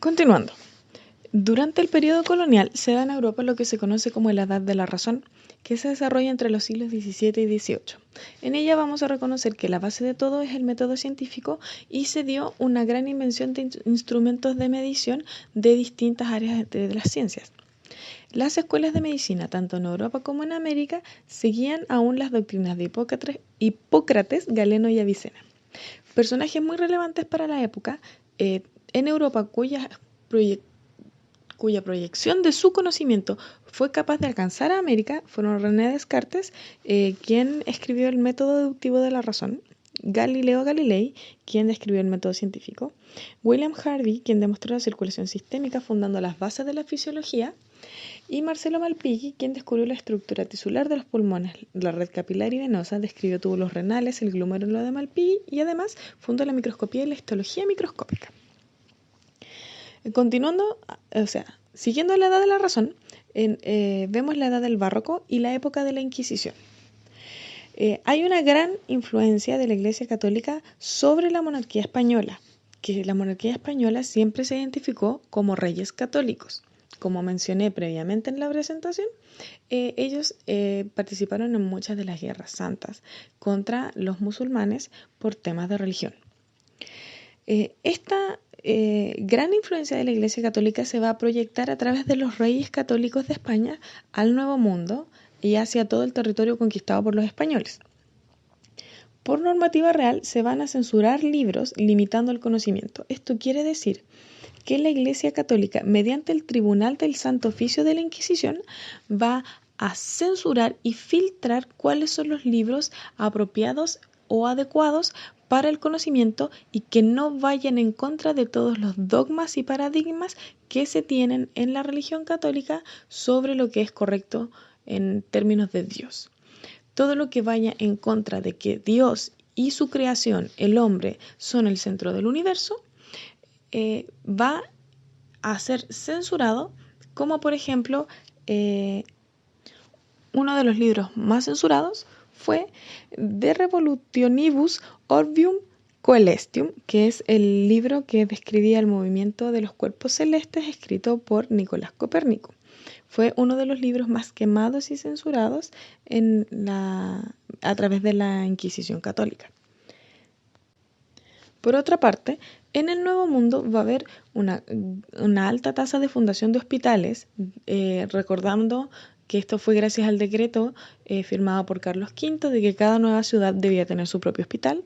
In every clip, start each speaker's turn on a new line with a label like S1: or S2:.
S1: Continuando. Durante el periodo colonial se da en Europa lo que se conoce como la Edad de la Razón, que se desarrolla entre los siglos XVII y XVIII. En ella vamos a reconocer que la base de todo es el método científico y se dio una gran invención de instrumentos de medición de distintas áreas de las ciencias. Las escuelas de medicina, tanto en Europa como en América, seguían aún las doctrinas de Hipócrates, Galeno y Avicena. Personajes muy relevantes para la época, en Europa cuya proyección de su conocimiento fue capaz de alcanzar a América fueron René Descartes, quien escribió el método deductivo de la razón, Galileo Galilei, quien describió el método científico, William Harvey, quien demostró la circulación sistémica fundando las bases de la fisiología, y Marcelo Malpighi, quien descubrió la estructura tisular de los pulmones, la red capilar y venosa, describió túbulos renales, el glomérulo de Malpighi y además fundó la microscopía y la histología microscópica. Continuando, siguiendo la edad de la razón, vemos la edad del barroco y la época de la Inquisición. Hay una gran influencia de la Iglesia Católica sobre la monarquía española, que la monarquía española siempre se identificó como reyes católicos. Como mencioné previamente en la presentación, ellos participaron en muchas de las guerras santas contra los musulmanes por temas de religión. Esta gran influencia de la Iglesia Católica se va a proyectar a través de los reyes católicos de España al Nuevo Mundo y hacia todo el territorio conquistado por los españoles. Por normativa real se van a censurar libros limitando el conocimiento. Esto quiere decir que la Iglesia Católica, mediante el Tribunal del Santo Oficio de la Inquisición, va a censurar y filtrar cuáles son los libros apropiados o adecuados para el conocimiento y que no vayan en contra de todos los dogmas y paradigmas que se tienen en la religión católica sobre lo que es correcto en términos de Dios. Todo lo que vaya en contra de que Dios y su creación, el hombre, son el centro del universo, va a ser censurado, como por ejemplo, uno de los libros más censurados fue De Revolutionibus Orbium Coelestium, que es el libro que describía el movimiento de los cuerpos celestes escrito por Nicolás Copérnico. Fue uno de los libros más quemados y censurados a través de la Inquisición católica. Por otra parte, en el Nuevo Mundo va a haber una alta tasa de fundación de hospitales, recordando que esto fue gracias al decreto firmado por Carlos V de que cada nueva ciudad debía tener su propio hospital.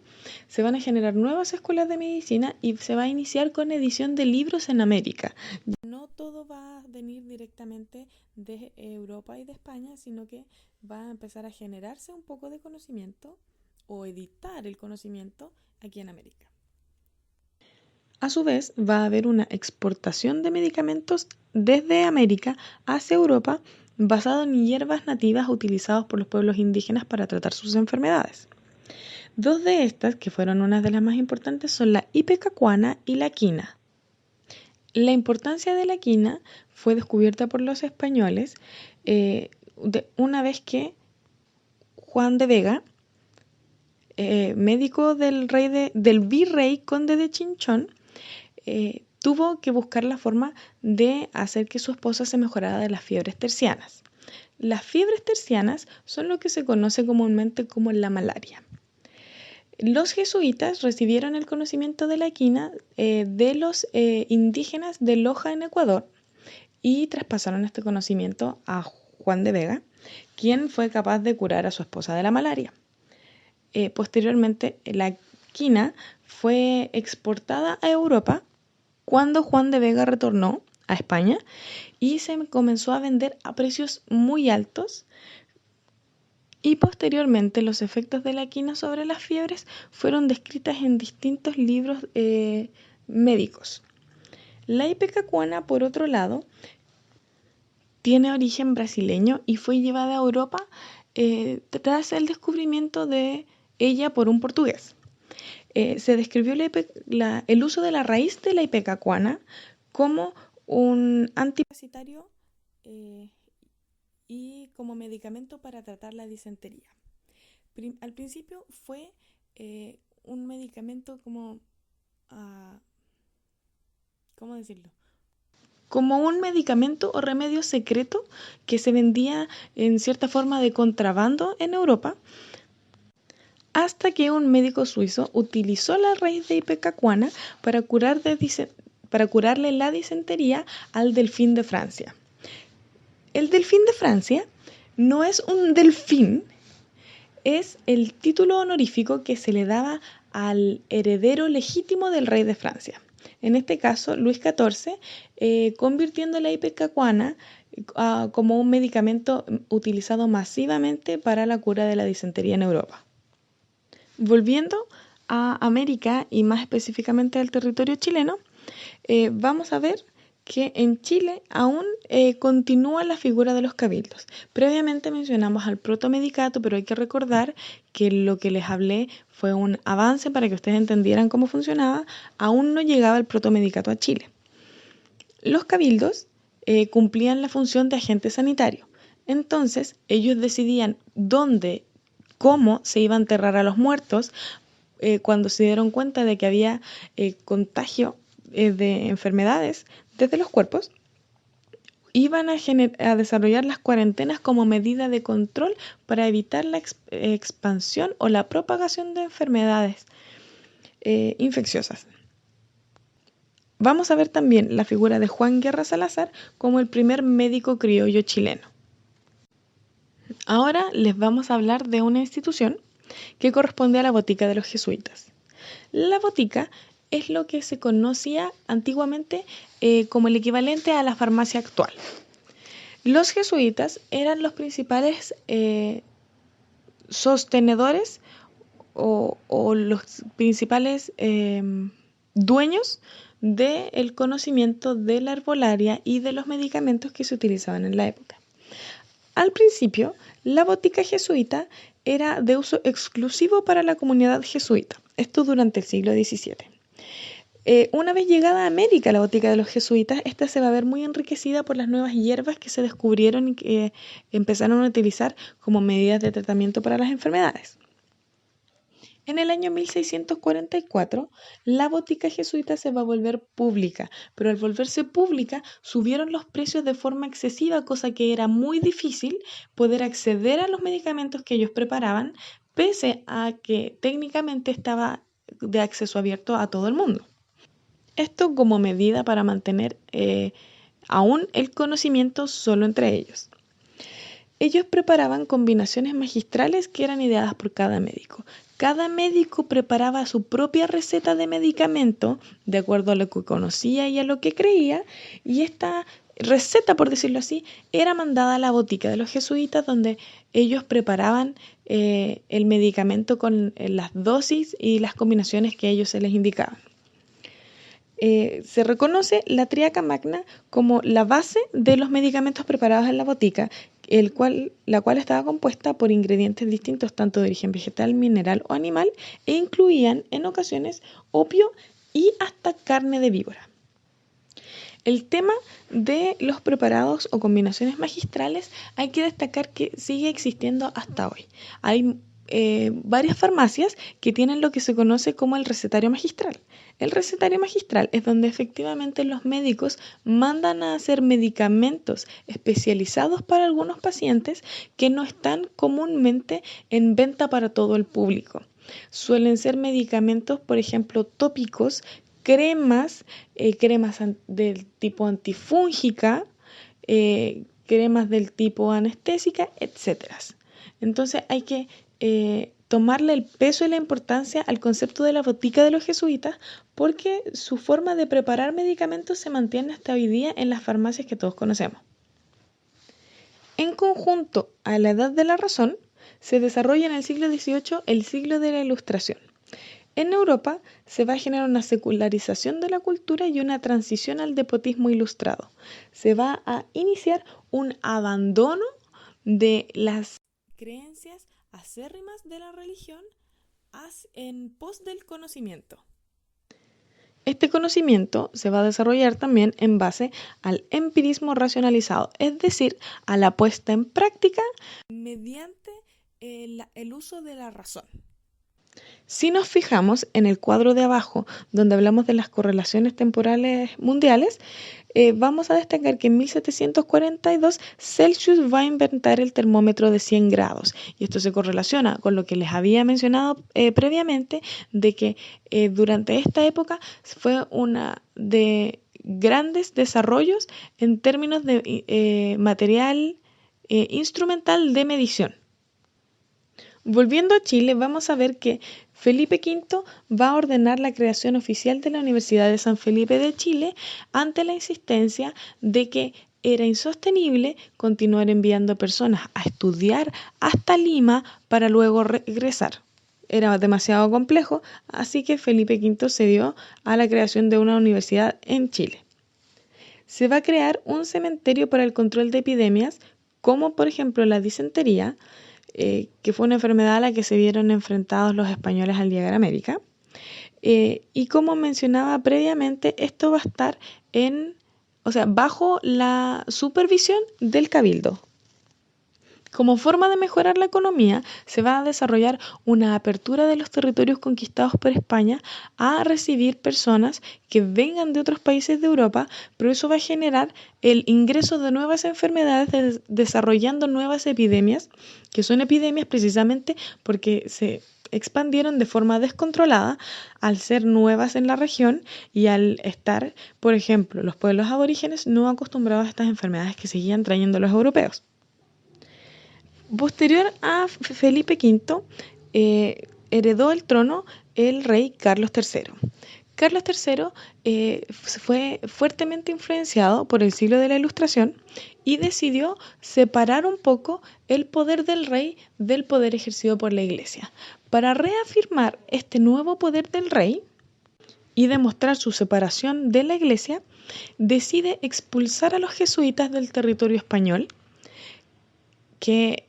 S1: Se van a generar nuevas escuelas de medicina y se va a iniciar con edición de libros en América. No todo va a venir directamente de Europa y de España, sino que va a empezar a generarse un poco de conocimiento o editar el conocimiento aquí en América. A su vez, va a haber una exportación de medicamentos desde América hacia Europa basado en hierbas nativas utilizadas por los pueblos indígenas para tratar sus enfermedades. Dos de estas, que fueron unas de las más importantes, son la ipecacuana y la quina. La importancia de la quina fue descubierta por los españoles una vez que Juan de Vega, médico del virrey conde de Chinchón, tuvo que buscar la forma de hacer que su esposa se mejorara de las fiebres tercianas. Las fiebres tercianas son lo que se conoce comúnmente como la malaria. Los jesuitas recibieron el conocimiento de la quina de los indígenas de Loja en Ecuador y traspasaron este conocimiento a Juan de Vega, quien fue capaz de curar a su esposa de la malaria. Posteriormente, la quina fue exportada a Europa cuando Juan de Vega retornó a España y se comenzó a vender a precios muy altos, y posteriormente los efectos de la quina sobre las fiebres fueron descritas en distintos libros médicos. La ipecacuana, por otro lado, tiene origen brasileño y fue llevada a Europa tras el descubrimiento de ella por un portugués. Se describió el uso de la raíz de la ipecacuana como un antiparasitario y como medicamento para tratar la disentería. Al principio fue un medicamento como ¿cómo decirlo? Como un medicamento o remedio secreto que se vendía en cierta forma de contrabando en Europa, hasta que un médico suizo utilizó la raíz de ipecacuana para curarle la disentería al delfín de Francia. El delfín de Francia no es un delfín, es el título honorífico que se le daba al heredero legítimo del rey de Francia. En este caso, Luis XIV, convirtiendo la ipecacuana como un medicamento utilizado masivamente para la cura de la disentería en Europa. Volviendo a América y más específicamente al territorio chileno, vamos a ver que en Chile aún continúa la figura de los cabildos. Previamente mencionamos al protomedicato, pero hay que recordar que lo que les hablé fue un avance para que ustedes entendieran cómo funcionaba. Aún no llegaba el protomedicato a Chile. Los cabildos cumplían la función de agente sanitario. Entonces, ellos decidían cómo se iba a enterrar a los muertos cuando se dieron cuenta de que había contagio de enfermedades desde los cuerpos. Iban a desarrollar las cuarentenas como medida de control para evitar la expansión o la propagación de enfermedades infecciosas. Vamos a ver también la figura de Juan Guerra Salazar como el primer médico criollo chileno. Ahora les vamos a hablar de una institución que corresponde a la botica de los jesuitas. La botica es lo que se conocía antiguamente como el equivalente a la farmacia actual. Los jesuitas eran los principales sostenedores o los principales dueños del conocimiento de la herbolaria y de los medicamentos que se utilizaban en la época. Al principio, la botica jesuita era de uso exclusivo para la comunidad jesuita, esto durante el siglo XVII. Una vez llegada a América la botica de los jesuitas, esta se va a ver muy enriquecida por las nuevas hierbas que se descubrieron y que empezaron a utilizar como medidas de tratamiento para las enfermedades. En el año 1644, la botica jesuita se va a volver pública, pero al volverse pública subieron los precios de forma excesiva, cosa que era muy difícil poder acceder a los medicamentos que ellos preparaban, pese a que técnicamente estaba de acceso abierto a todo el mundo. Esto como medida para mantener aún el conocimiento solo entre ellos. Ellos preparaban combinaciones magistrales que eran ideadas por cada médico. Cada médico preparaba su propia receta de medicamento de acuerdo a lo que conocía y a lo que creía, y esta receta, por decirlo así, era mandada a la botica de los jesuitas, donde ellos preparaban el medicamento con las dosis y las combinaciones que a ellos se les indicaban. Se reconoce la tríaca magna como la base de los medicamentos preparados en la botica, la cual estaba compuesta por ingredientes distintos tanto de origen vegetal, mineral o animal, e incluían en ocasiones opio y hasta carne de víbora. El tema de los preparados o combinaciones magistrales hay que destacar que sigue existiendo hasta hoy. Hay varias farmacias que tienen lo que se conoce como el recetario magistral. El recetario magistral es donde efectivamente los médicos mandan a hacer medicamentos especializados para algunos pacientes que no están comúnmente en venta para todo el público. Suelen ser medicamentos, por ejemplo, tópicos, cremas del tipo antifúngica, cremas del tipo anestésica, etc. Entonces hay que tomarle el peso y la importancia al concepto de la botica de los jesuitas, porque su forma de preparar medicamentos se mantiene hasta hoy día en las farmacias que todos conocemos. En conjunto a la Edad de la Razón, se desarrolla en el siglo XVIII el siglo de la Ilustración. En Europa se va a generar una secularización de la cultura y una transición al despotismo ilustrado. Se va a iniciar un abandono de las creencias acérrimas de la religión en pos del conocimiento. Este conocimiento se va a desarrollar también en base al empirismo racionalizado, es decir, a la puesta en práctica mediante el uso de la razón. Si nos fijamos en el cuadro de abajo, donde hablamos de las correlaciones temporales mundiales, vamos a destacar que en 1742 Celsius va a inventar el termómetro de 100 grados. Y esto se correlaciona con lo que les había mencionado previamente, de que durante esta época fue una de grandes desarrollos en términos de material instrumental de medición. Volviendo a Chile, vamos a ver que Felipe V va a ordenar la creación oficial de la Universidad de San Felipe de Chile ante la insistencia de que era insostenible continuar enviando personas a estudiar hasta Lima para luego regresar. Era demasiado complejo, así que Felipe V cedió a la creación de una universidad en Chile. Se va a crear un cementerio para el control de epidemias, como por ejemplo la disentería, que fue una enfermedad a la que se vieron enfrentados los españoles al llegar a América. Y como mencionaba previamente, esto va a estar bajo la supervisión del Cabildo. Como forma de mejorar la economía, se va a desarrollar una apertura de los territorios conquistados por España a recibir personas que vengan de otros países de Europa, pero eso va a generar el ingreso de nuevas enfermedades, desarrollando nuevas epidemias, que son epidemias precisamente porque se expandieron de forma descontrolada al ser nuevas en la región y al estar, por ejemplo, los pueblos aborígenes no acostumbrados a estas enfermedades que seguían trayendo los europeos. Posterior a Felipe V, heredó el trono el rey Carlos III. Carlos III fue fuertemente influenciado por el siglo de la Ilustración y decidió separar un poco el poder del rey del poder ejercido por la Iglesia. Para reafirmar este nuevo poder del rey y demostrar su separación de la Iglesia, decide expulsar a los jesuitas del territorio español, que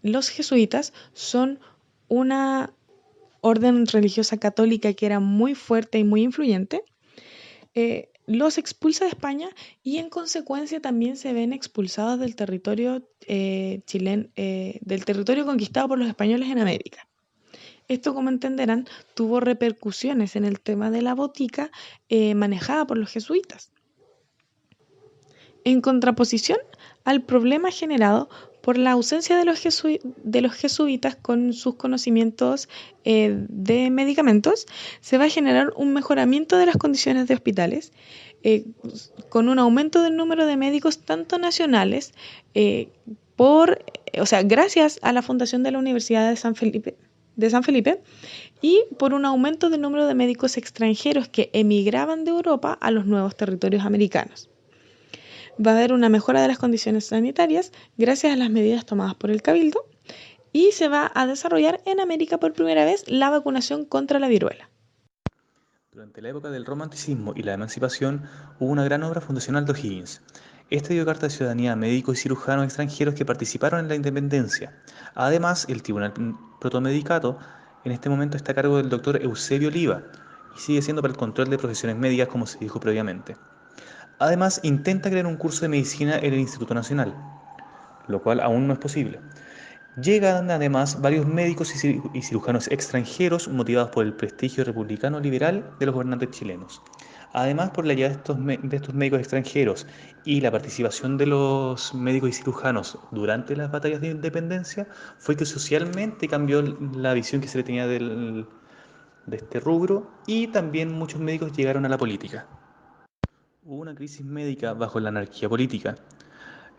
S1: los jesuitas son una orden religiosa católica que era muy fuerte y muy influyente, los expulsa de España y en consecuencia también se ven expulsados del territorio chileno, del territorio conquistado por los españoles en América. Esto, como entenderán, tuvo repercusiones en el tema de la botica manejada por los jesuitas. En contraposición al problema generado por la ausencia de los jesuitas con sus conocimientos de medicamentos, se va a generar un mejoramiento de las condiciones de hospitales, con un aumento del número de médicos tanto nacionales, gracias a la fundación de la Universidad de San Felipe, y por un aumento del número de médicos extranjeros que emigraban de Europa a los nuevos territorios americanos. Va a haber una mejora de las condiciones sanitarias gracias a las medidas tomadas por el Cabildo y se va a desarrollar en América por primera vez la vacunación contra la viruela.
S2: Durante la época del romanticismo y la emancipación hubo una gran obra fundacional de O'Higgins. Este dio carta de ciudadanía a médicos y cirujanos extranjeros que participaron en la independencia. Además, el Tribunal Protomedicato en este momento está a cargo del doctor Eusebio Oliva y sigue siendo para el control de profesiones médicas como se dijo previamente. Además, intenta crear un curso de medicina en el Instituto Nacional, lo cual aún no es posible. Llegan además varios médicos y cirujanos extranjeros motivados por el prestigio republicano liberal de los gobernantes chilenos. Además, por la llegada de estos médicos extranjeros y la participación de los médicos y cirujanos durante las batallas de independencia, fue que socialmente cambió la visión que se le tenía de este rubro y también muchos médicos llegaron a la política. Hubo una crisis médica bajo la anarquía política.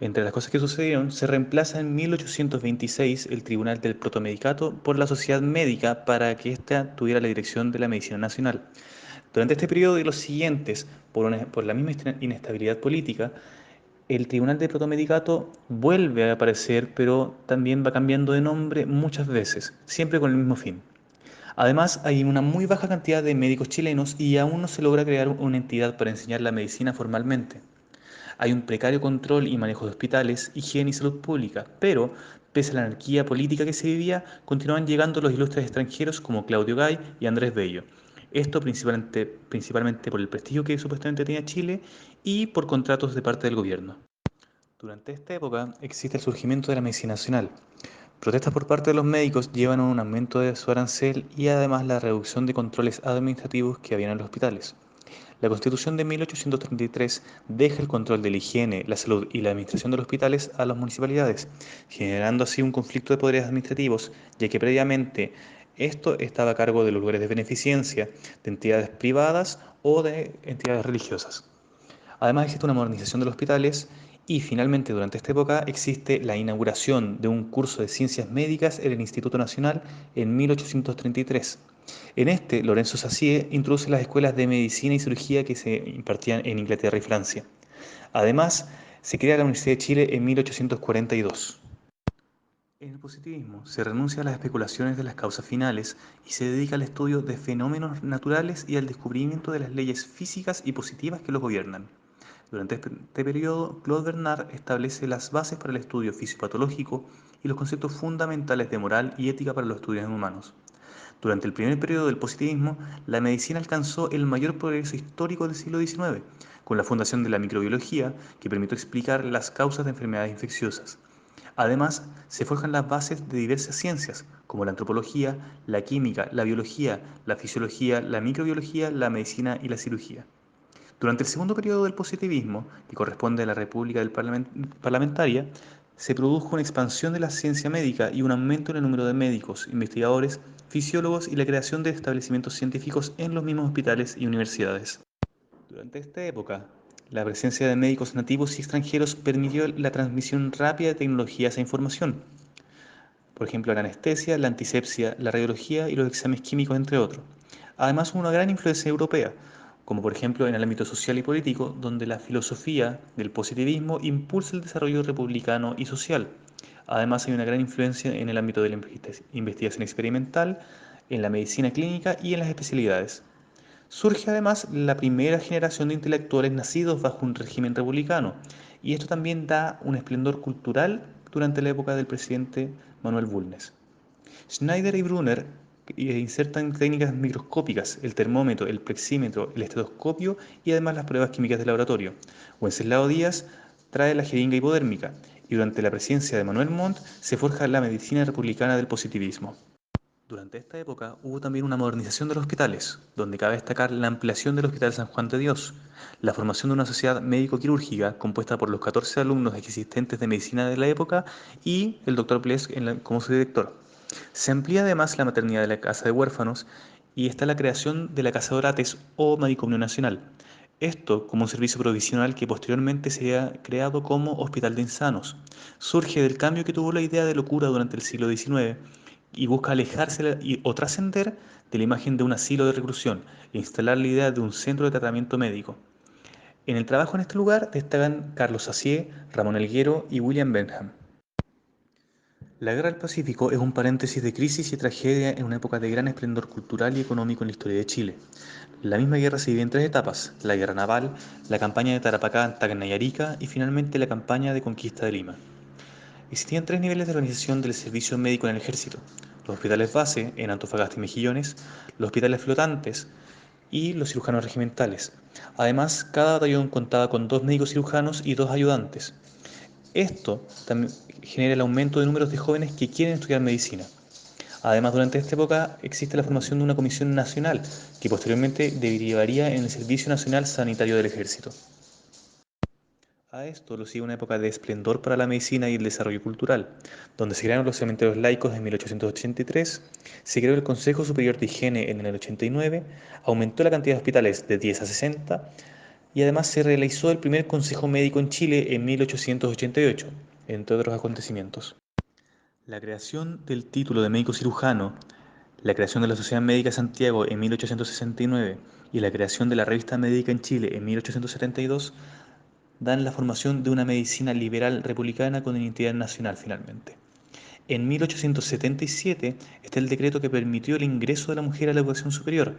S2: Entre las cosas que sucedieron, se reemplaza en 1826 el Tribunal del Protomedicato por la Sociedad Médica para que ésta tuviera la dirección de la medicina nacional. Durante este periodo y los siguientes, por la misma inestabilidad política, el Tribunal del Protomedicato vuelve a aparecer, pero también va cambiando de nombre muchas veces, siempre con el mismo fin. Además, hay una muy baja cantidad de médicos chilenos y aún no se logra crear una entidad para enseñar la medicina formalmente. Hay un precario control y manejo de hospitales, higiene y salud pública, pero, pese a la anarquía política que se vivía, continuaban llegando los ilustres extranjeros como Claudio Gay y Andrés Bello. Esto principalmente por el prestigio que supuestamente tenía Chile y por contratos de parte del gobierno. Durante esta época existe el surgimiento de la medicina nacional. Protestas por parte de los médicos llevan a un aumento de su arancel y además la reducción de controles administrativos que habían en los hospitales. La Constitución de 1833 deja el control de la higiene, la salud y la administración de los hospitales a las municipalidades, generando así un conflicto de poderes administrativos, ya que previamente esto estaba a cargo de los lugares de beneficencia, de entidades privadas o de entidades religiosas. Además existe una modernización de los hospitales y finalmente durante esta época existe la inauguración de un curso de ciencias médicas en el Instituto Nacional en 1833. En este, Lorenzo Sacie introduce las escuelas de medicina y cirugía que se impartían en Inglaterra y Francia. Además, se crea la Universidad de Chile en 1842. En el positivismo se renuncia a las especulaciones de las causas finales y se dedica al estudio de fenómenos naturales y al descubrimiento de las leyes físicas y positivas que los gobiernan. Durante este periodo, Claude Bernard establece las bases para el estudio fisiopatológico y los conceptos fundamentales de moral y ética para los estudios en humanos. Durante el primer periodo del positivismo, la medicina alcanzó el mayor progreso histórico del siglo XIX, con la fundación de la microbiología, que permitió explicar las causas de enfermedades infecciosas. Además, se forjan las bases de diversas ciencias, como la antropología, la química, la biología, la fisiología, la microbiología, la medicina y la cirugía. Durante el segundo periodo del positivismo, que corresponde a la República Parlamentaria, se produjo una expansión de la ciencia médica y un aumento en el número de médicos, investigadores, fisiólogos y la creación de establecimientos científicos en los mismos hospitales y universidades. Durante esta época, la presencia de médicos nativos y extranjeros permitió la transmisión rápida de tecnologías e información, por ejemplo, la anestesia, la antisepsia, la radiología y los exámenes químicos, entre otros. Además, hubo una gran influencia europea, como por ejemplo en el ámbito social y político, donde la filosofía del positivismo impulsa el desarrollo republicano y social. Además, hay una gran influencia en el ámbito de la investigación experimental, en la medicina clínica y en las especialidades. Surge además la primera generación de intelectuales nacidos bajo un régimen republicano, y esto también da un esplendor cultural durante la época del presidente Manuel Bulnes. Schneider y Brunner insertan técnicas microscópicas, el termómetro, el plexímetro, el estetoscopio y además las pruebas químicas de laboratorio. Wenceslao Díaz trae la jeringa hipodérmica y durante la presidencia de Manuel Montt se forja la medicina republicana del positivismo. Durante esta época hubo también una modernización de los hospitales, donde cabe destacar la ampliación del Hospital San Juan de Dios, la formación de una sociedad médico-quirúrgica compuesta por los 14 alumnos existentes de medicina de la época y el doctor Blesk como su director. Se amplía además la maternidad de la casa de huérfanos y está la creación de la Casa de Orates o Manicomio Nacional. Esto como un servicio provisional que posteriormente sería creado como Hospital de Insanos. Surge del cambio que tuvo la idea de locura durante el siglo XIX y busca alejarse o trascender de la imagen de un asilo de reclusión e instalar la idea de un centro de tratamiento médico. En el trabajo en este lugar destacan Carlos Sassier, Ramón Elguero y William Benham. La Guerra del Pacífico es un paréntesis de crisis y tragedia en una época de gran esplendor cultural y económico en la historia de Chile. La misma guerra se divide en tres etapas: la guerra naval, la campaña de Tarapacá, Tacna y Arica y finalmente la campaña de conquista de Lima. Existían tres niveles de organización del servicio médico en el ejército: los hospitales base en Antofagasta y Mejillones, los hospitales flotantes y los cirujanos regimentales. Además, cada batallón contaba con dos médicos cirujanos y dos ayudantes. Esto también genera el aumento de números de jóvenes que quieren estudiar medicina. Además, durante esta época existe la formación de una comisión nacional que posteriormente derivaría en el Servicio Nacional Sanitario del Ejército. A esto lo sigue una época de esplendor para la medicina y el desarrollo cultural, donde se crearon los cementerios laicos en 1883, se creó el Consejo Superior de Higiene en el 89, aumentó la cantidad de hospitales de 10 a 60 y además se realizó el primer Consejo Médico en Chile en 1888, entre otros acontecimientos. La creación del título de médico cirujano, la creación de la Sociedad Médica de Santiago en 1869 y la creación de la Revista Médica en Chile en 1872 dan la formación de una medicina liberal republicana con identidad nacional finalmente. En 1877 está el decreto que permitió el ingreso de la mujer a la educación superior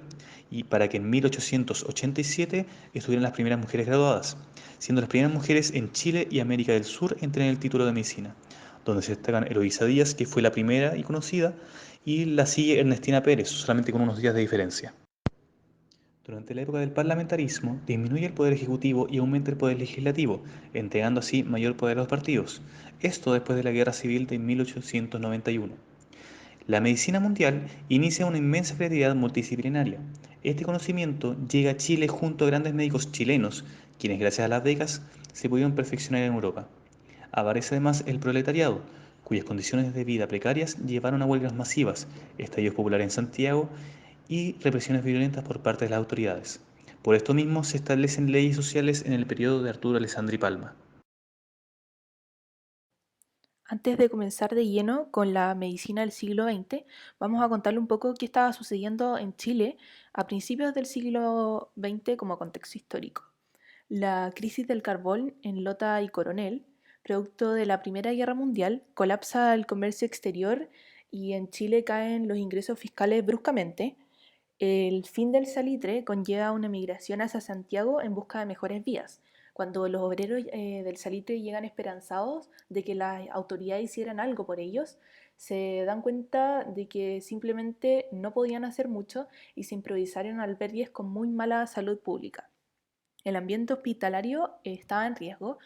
S2: y para que en 1887 estuvieran las primeras mujeres graduadas, siendo las primeras mujeres en Chile y América del Sur en tener el título de medicina, donde se destacan Eloísa Díaz, que fue la primera y conocida, y la sigue Ernestina Pérez, solamente con unos días de diferencia. Durante la época del parlamentarismo, disminuye el poder ejecutivo y aumenta el poder legislativo, entregando así mayor poder a los partidos. Esto después de la Guerra Civil de 1891. La medicina mundial inicia una inmensa creatividad multidisciplinaria. Este conocimiento llega a Chile junto a grandes médicos chilenos, quienes gracias a las becas se pudieron perfeccionar en Europa. Aparece además el proletariado, cuyas condiciones de vida precarias llevaron a huelgas masivas, estallidos populares en Santiago y represiones violentas por parte de las autoridades. Por esto mismo se establecen leyes sociales en el periodo de Arturo Alessandri Palma.
S3: Antes de comenzar de lleno con la medicina del siglo XX, vamos a contarle un poco qué estaba sucediendo en Chile a principios del siglo XX como contexto histórico. La crisis del carbón en Lota y Coronel, producto de la Primera Guerra Mundial, colapsa el comercio exterior y en Chile caen los ingresos fiscales bruscamente. El fin del salitre conlleva una migración hacia Santiago en busca de mejores vías. Cuando los obreros del salitre llegan esperanzados de que las autoridades hicieran algo por ellos, se dan cuenta de que simplemente no podían hacer mucho y se improvisaron albergues con muy mala salud pública. El ambiente hospitalario estaba en riesgo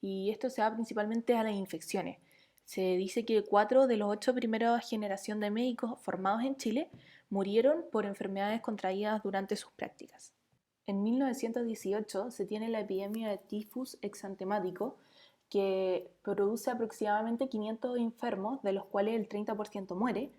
S3: y esto se da principalmente a las infecciones. Se dice que 4 de los 8 primeros generación de médicos formados en Chile murieron por enfermedades contraídas durante sus prácticas. En 1918 se tiene la epidemia de tifus exantemático que produce aproximadamente 500 enfermos, de los cuales el 30% muere.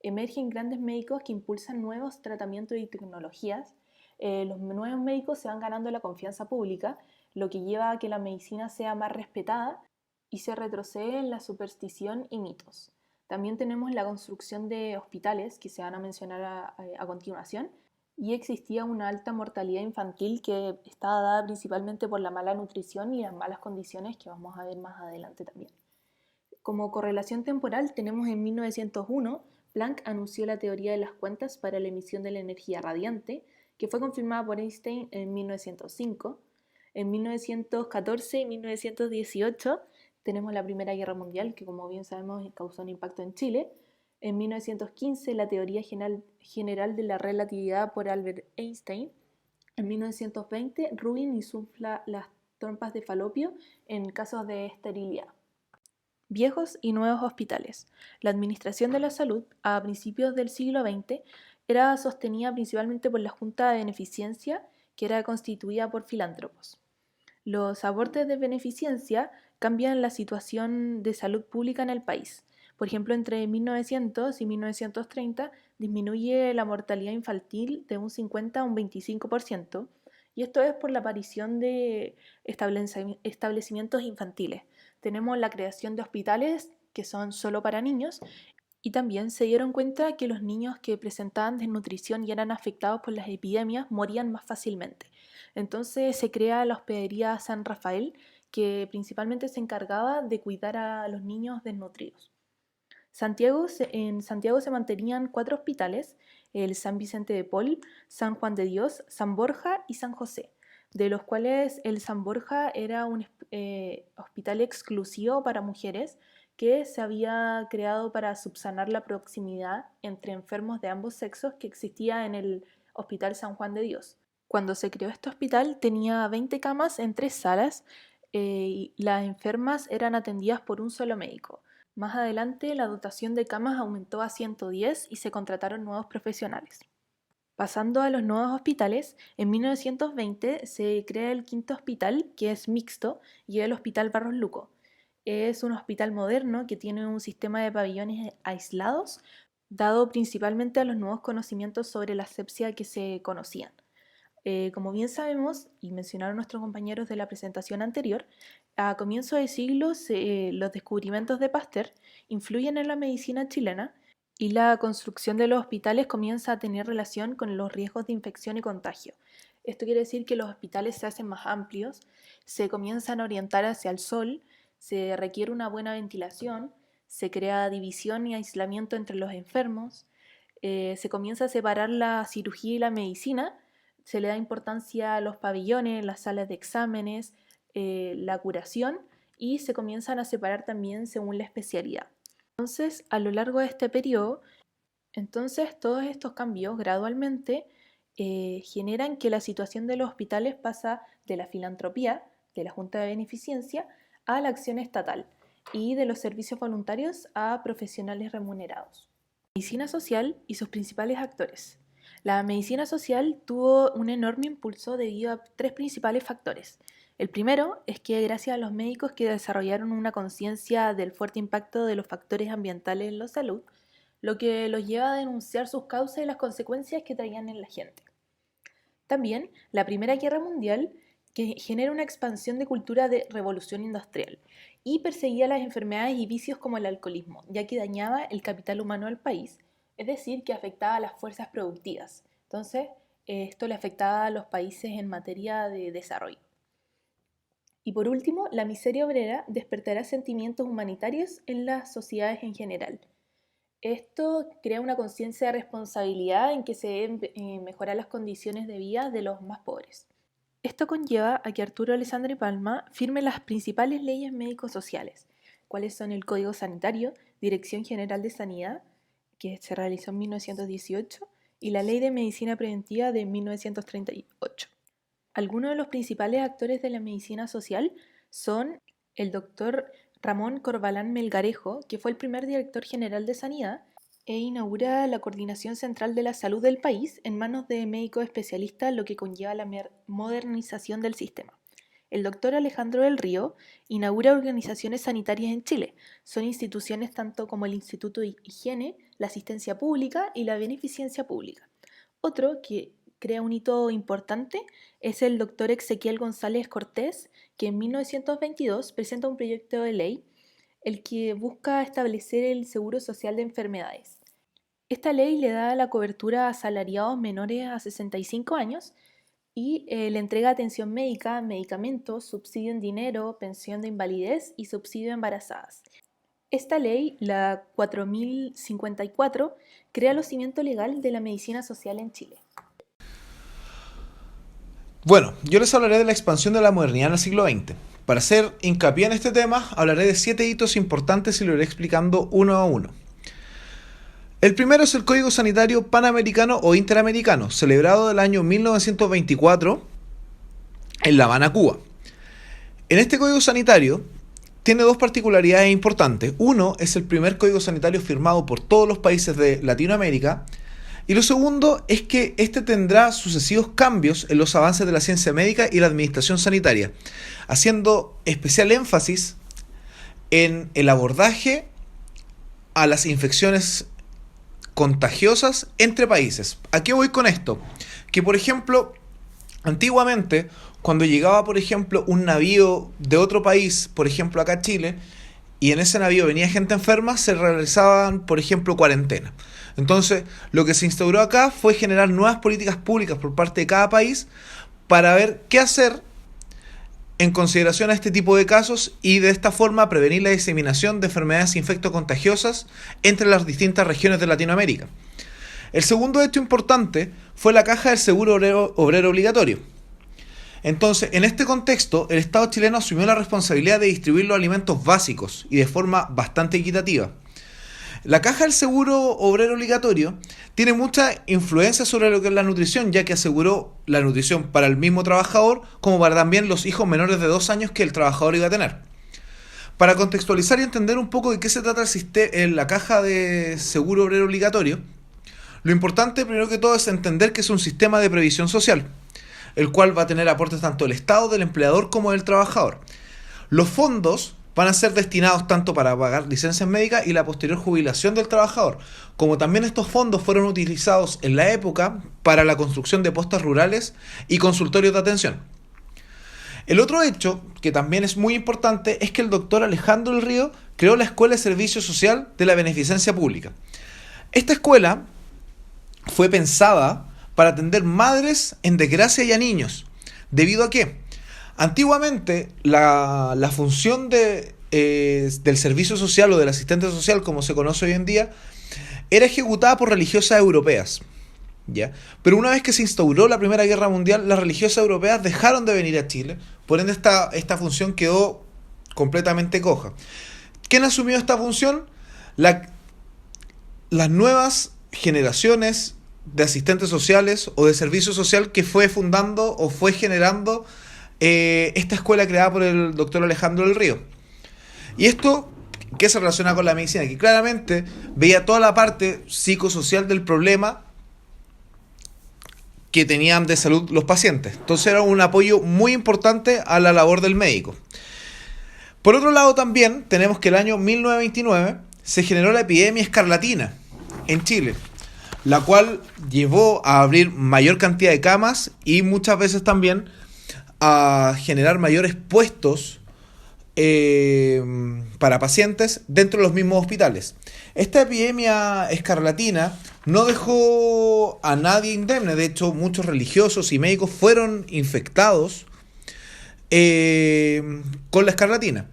S3: Emergen grandes médicos que impulsan nuevos tratamientos y tecnologías. Los nuevos médicos se van ganando la confianza pública, lo que lleva a que la medicina sea más respetada y se retrocede en la superstición y mitos. También tenemos la construcción de hospitales, que se van a mencionar a continuación, y existía una alta mortalidad infantil que estaba dada principalmente por la mala nutrición y las malas condiciones que vamos a ver más adelante también. Como correlación temporal tenemos en 1901, Planck anunció la teoría de las cuentas para la emisión de la energía radiante, que fue confirmada por Einstein en 1905. En 1914 y 1918 tenemos la Primera Guerra Mundial, que como bien sabemos causó un impacto en Chile. En 1915 la teoría general de la relatividad por Albert Einstein. En 1920 Rubin insufla las trompas de falopio en casos de esterilidad. Viejos y nuevos hospitales. La administración de la salud a principios del siglo XX era sostenida principalmente por la Junta de Beneficencia, que era constituida por filántropos. Los aportes de beneficencia cambian la situación de salud pública en el país. Por ejemplo, entre 1900 y 1930 disminuye la mortalidad infantil de un 50 a un 25%, y esto es por la aparición de establecimientos infantiles. Tenemos la creación de hospitales que son solo para niños y también se dieron cuenta que los niños que presentaban desnutrición y eran afectados por las epidemias morían más fácilmente. Entonces se crea la Hospedería San Rafael, que principalmente se encargaba de cuidar a los niños desnutridos. En Santiago se mantenían 4 hospitales: el San Vicente de Paul, San Juan de Dios, San Borja y San José, de los cuales el San Borja era un hospital exclusivo para mujeres que se había creado para subsanar la proximidad entre enfermos de ambos sexos que existía en el Hospital San Juan de Dios. Cuando se creó este hospital tenía 20 camas en 3 salas y las enfermas eran atendidas por un solo médico. Más adelante la dotación de camas aumentó a 110 y se contrataron nuevos profesionales. Pasando a los nuevos hospitales, en 1920 se crea el quinto hospital, que es mixto, y el Hospital Barros Luco. Es un hospital moderno que tiene un sistema de pabellones aislados, dado principalmente a los nuevos conocimientos sobre la asepsia que se conocían. Como bien sabemos, y mencionaron nuestros compañeros de la presentación anterior, a comienzos de siglo los descubrimientos de Pasteur influyen en la medicina chilena y la construcción de los hospitales comienza a tener relación con los riesgos de infección y contagio. Esto quiere decir que los hospitales se hacen más amplios, se comienzan a orientar hacia el sol, se requiere una buena ventilación, se crea división y aislamiento entre los enfermos, se comienza a separar la cirugía y la medicina, se le da importancia a los pabellones, las salas de exámenes, la curación, y se comienzan a separar también según la especialidad. Entonces, a lo largo de este periodo, todos estos cambios gradualmente generan que la situación de los hospitales pasa de la filantropía, de la Junta de Beneficencia, a la acción estatal y de los servicios voluntarios a profesionales remunerados. Medicina social y sus principales actores. La medicina social tuvo un enorme impulso debido a tres principales factores. El primero es que gracias a los médicos que desarrollaron una conciencia del fuerte impacto de los factores ambientales en la salud, lo que los lleva a denunciar sus causas y las consecuencias que traían en la gente. También la Primera Guerra Mundial, que genera una expansión de cultura de revolución industrial y perseguía las enfermedades y vicios como el alcoholismo, ya que dañaba el capital humano del país, es decir, que afectaba a las fuerzas productivas. Entonces, esto le afectaba a los países en materia de desarrollo. Y por último, la miseria obrera despertará sentimientos humanitarios en las sociedades en general. Esto crea una conciencia de responsabilidad en que se deben mejorar las condiciones de vida de los más pobres. Esto conlleva a que Arturo Alessandri Palma firme las principales leyes médico-sociales, cuáles son el Código Sanitario, Dirección General de Sanidad, que se realizó en 1918, y la Ley de Medicina Preventiva de 1938. Algunos de los principales actores de la medicina social son el doctor Ramón Corbalán Melgarejo, que fue el primer director general de Sanidad, e inaugura la Coordinación Central de la Salud del país en manos de médicos especialistas, lo que conlleva la modernización del sistema. El doctor Alejandro del Río inaugura organizaciones sanitarias en Chile. Son instituciones tanto como el Instituto de Higiene, la Asistencia Pública y la Beneficencia Pública. Otro que crea un hito importante es el doctor Ezequiel González Cortés, que en 1922 presenta un proyecto de ley el que busca establecer el seguro social de enfermedades. Esta ley le da la cobertura a asalariados menores a 65 años y le entrega atención médica, medicamentos, subsidio en dinero, pensión de invalidez y subsidio a embarazadas. Esta ley, la 4054, crea el cimiento legal de la medicina social en Chile.
S4: Bueno, yo les hablaré de la expansión de la modernidad en el siglo XX. Para hacer hincapié en este tema, hablaré de 7 hitos importantes y lo iré explicando uno a uno. El primero es el Código Sanitario Panamericano o Interamericano, celebrado del año 1924 en La Habana, Cuba. En este Código Sanitario tiene dos particularidades importantes. Uno, es el primer Código Sanitario firmado por todos los países de Latinoamérica. Y lo segundo es que este tendrá sucesivos cambios en los avances de la ciencia médica y la administración sanitaria, haciendo especial énfasis en el abordaje a las infecciones contagiosas entre países. ¿A qué voy con esto? Que, por ejemplo, antiguamente, cuando llegaba, por ejemplo, un navío de otro país, por ejemplo acá a Chile, y en ese navío venía gente enferma, se realizaban, por ejemplo, cuarentenas. Entonces, lo que se instauró acá fue generar nuevas políticas públicas por parte de cada país para ver qué hacer en consideración a este tipo de casos y de esta forma prevenir la diseminación de enfermedades infectocontagiosas entre las distintas regiones de Latinoamérica. El segundo hecho importante fue la caja del seguro obrero obligatorio. Entonces, en este contexto, el Estado chileno asumió la responsabilidad de distribuir los alimentos básicos y de forma bastante equitativa. La caja del seguro obrero obligatorio tiene mucha influencia sobre lo que es la nutrición, ya que aseguró la nutrición para el mismo trabajador como para también los hijos menores de 2 años que el trabajador iba a tener. Para contextualizar y entender un poco de qué se trata la caja de seguro obrero obligatorio, lo importante primero que todo es entender que es un sistema de previsión social, el cual va a tener aportes tanto del Estado, del empleador como del trabajador. Los fondos van a ser destinados tanto para pagar licencias médicas y la posterior jubilación del trabajador, como también estos fondos fueron utilizados en la época para la construcción de postas rurales y consultorios de atención. El otro hecho, que también es muy importante, es que el doctor Alejandro del Río creó la Escuela de Servicio Social de la Beneficencia Pública. Esta escuela fue pensada para atender madres en desgracia y a niños. ¿Debido a qué? Antiguamente, la función del servicio social o del asistente social, como se conoce hoy en día, era ejecutada por religiosas europeas, ¿ya? Pero una vez que se instauró la Primera Guerra Mundial, las religiosas europeas dejaron de venir a Chile, por ende esta función quedó completamente coja. ¿Quién asumió esta función? Las nuevas generaciones de asistentes sociales o de servicio social que fue fundando o fue generando esta escuela creada por el doctor Alejandro del Río. Y esto, ¿qué se relaciona con la medicina? Que claramente veía toda la parte psicosocial del problema que tenían de salud los pacientes. Entonces era un apoyo muy importante a la labor del médico. Por otro lado también tenemos que el año 1929 se generó la epidemia escarlatina en Chile, la cual llevó a abrir mayor cantidad de camas y muchas veces también a generar mayores puestos para pacientes dentro de los mismos hospitales. Esta epidemia escarlatina no dejó a nadie indemne. De hecho, muchos religiosos y médicos fueron infectados con la escarlatina.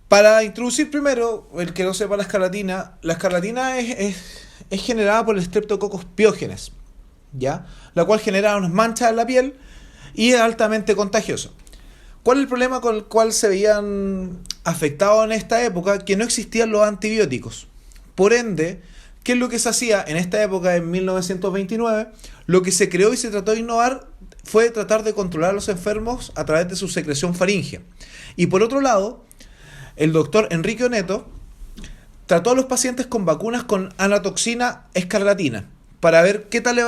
S4: Para introducir primero, el que no sepa la escarlatina es generada por el Streptococcus pyogenes, ¿ya? La cual genera unas manchas en la piel y es altamente contagioso. ¿Cuál es el problema con el cual se veían afectados en esta época? Que no existían los antibióticos. Por ende, ¿qué es lo que se hacía en esta época, en 1929? Lo que se creó y se trató de innovar fue tratar de controlar a los enfermos a través de su secreción faríngea. Y por otro lado, el doctor Enrique Oneto trató a los pacientes con vacunas con anatoxina escarlatina para ver qué tal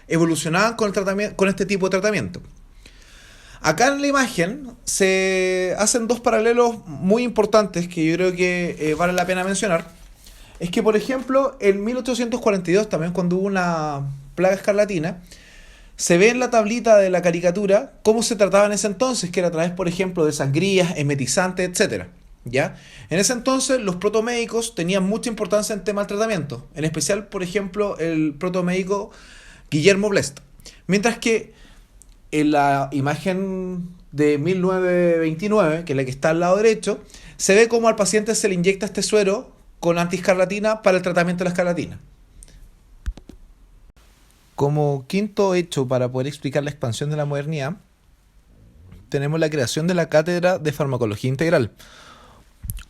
S4: evolucionaban con el tratamiento, con este tipo de tratamiento. Acá en la imagen se hacen dos paralelos muy importantes que yo creo que vale la pena mencionar. Es que, por ejemplo, en 1842, también cuando hubo una plaga escarlatina, se ve en la tablita de la caricatura cómo se trataba en ese entonces, que era a través, por ejemplo, de sangrías, emetizantes, etc. ¿Ya? En ese entonces los protomédicos tenían mucha importancia en tema del tratamiento, en especial, por ejemplo, el protomédico Guillermo Blest. Mientras que en la imagen de 1929, que es la que está al lado derecho, se ve cómo al paciente se le inyecta este suero con antiescarlatina para el tratamiento de la escarlatina. Como quinto hecho para poder explicar la expansión de la modernidad, tenemos la creación de la Cátedra de Farmacología Integral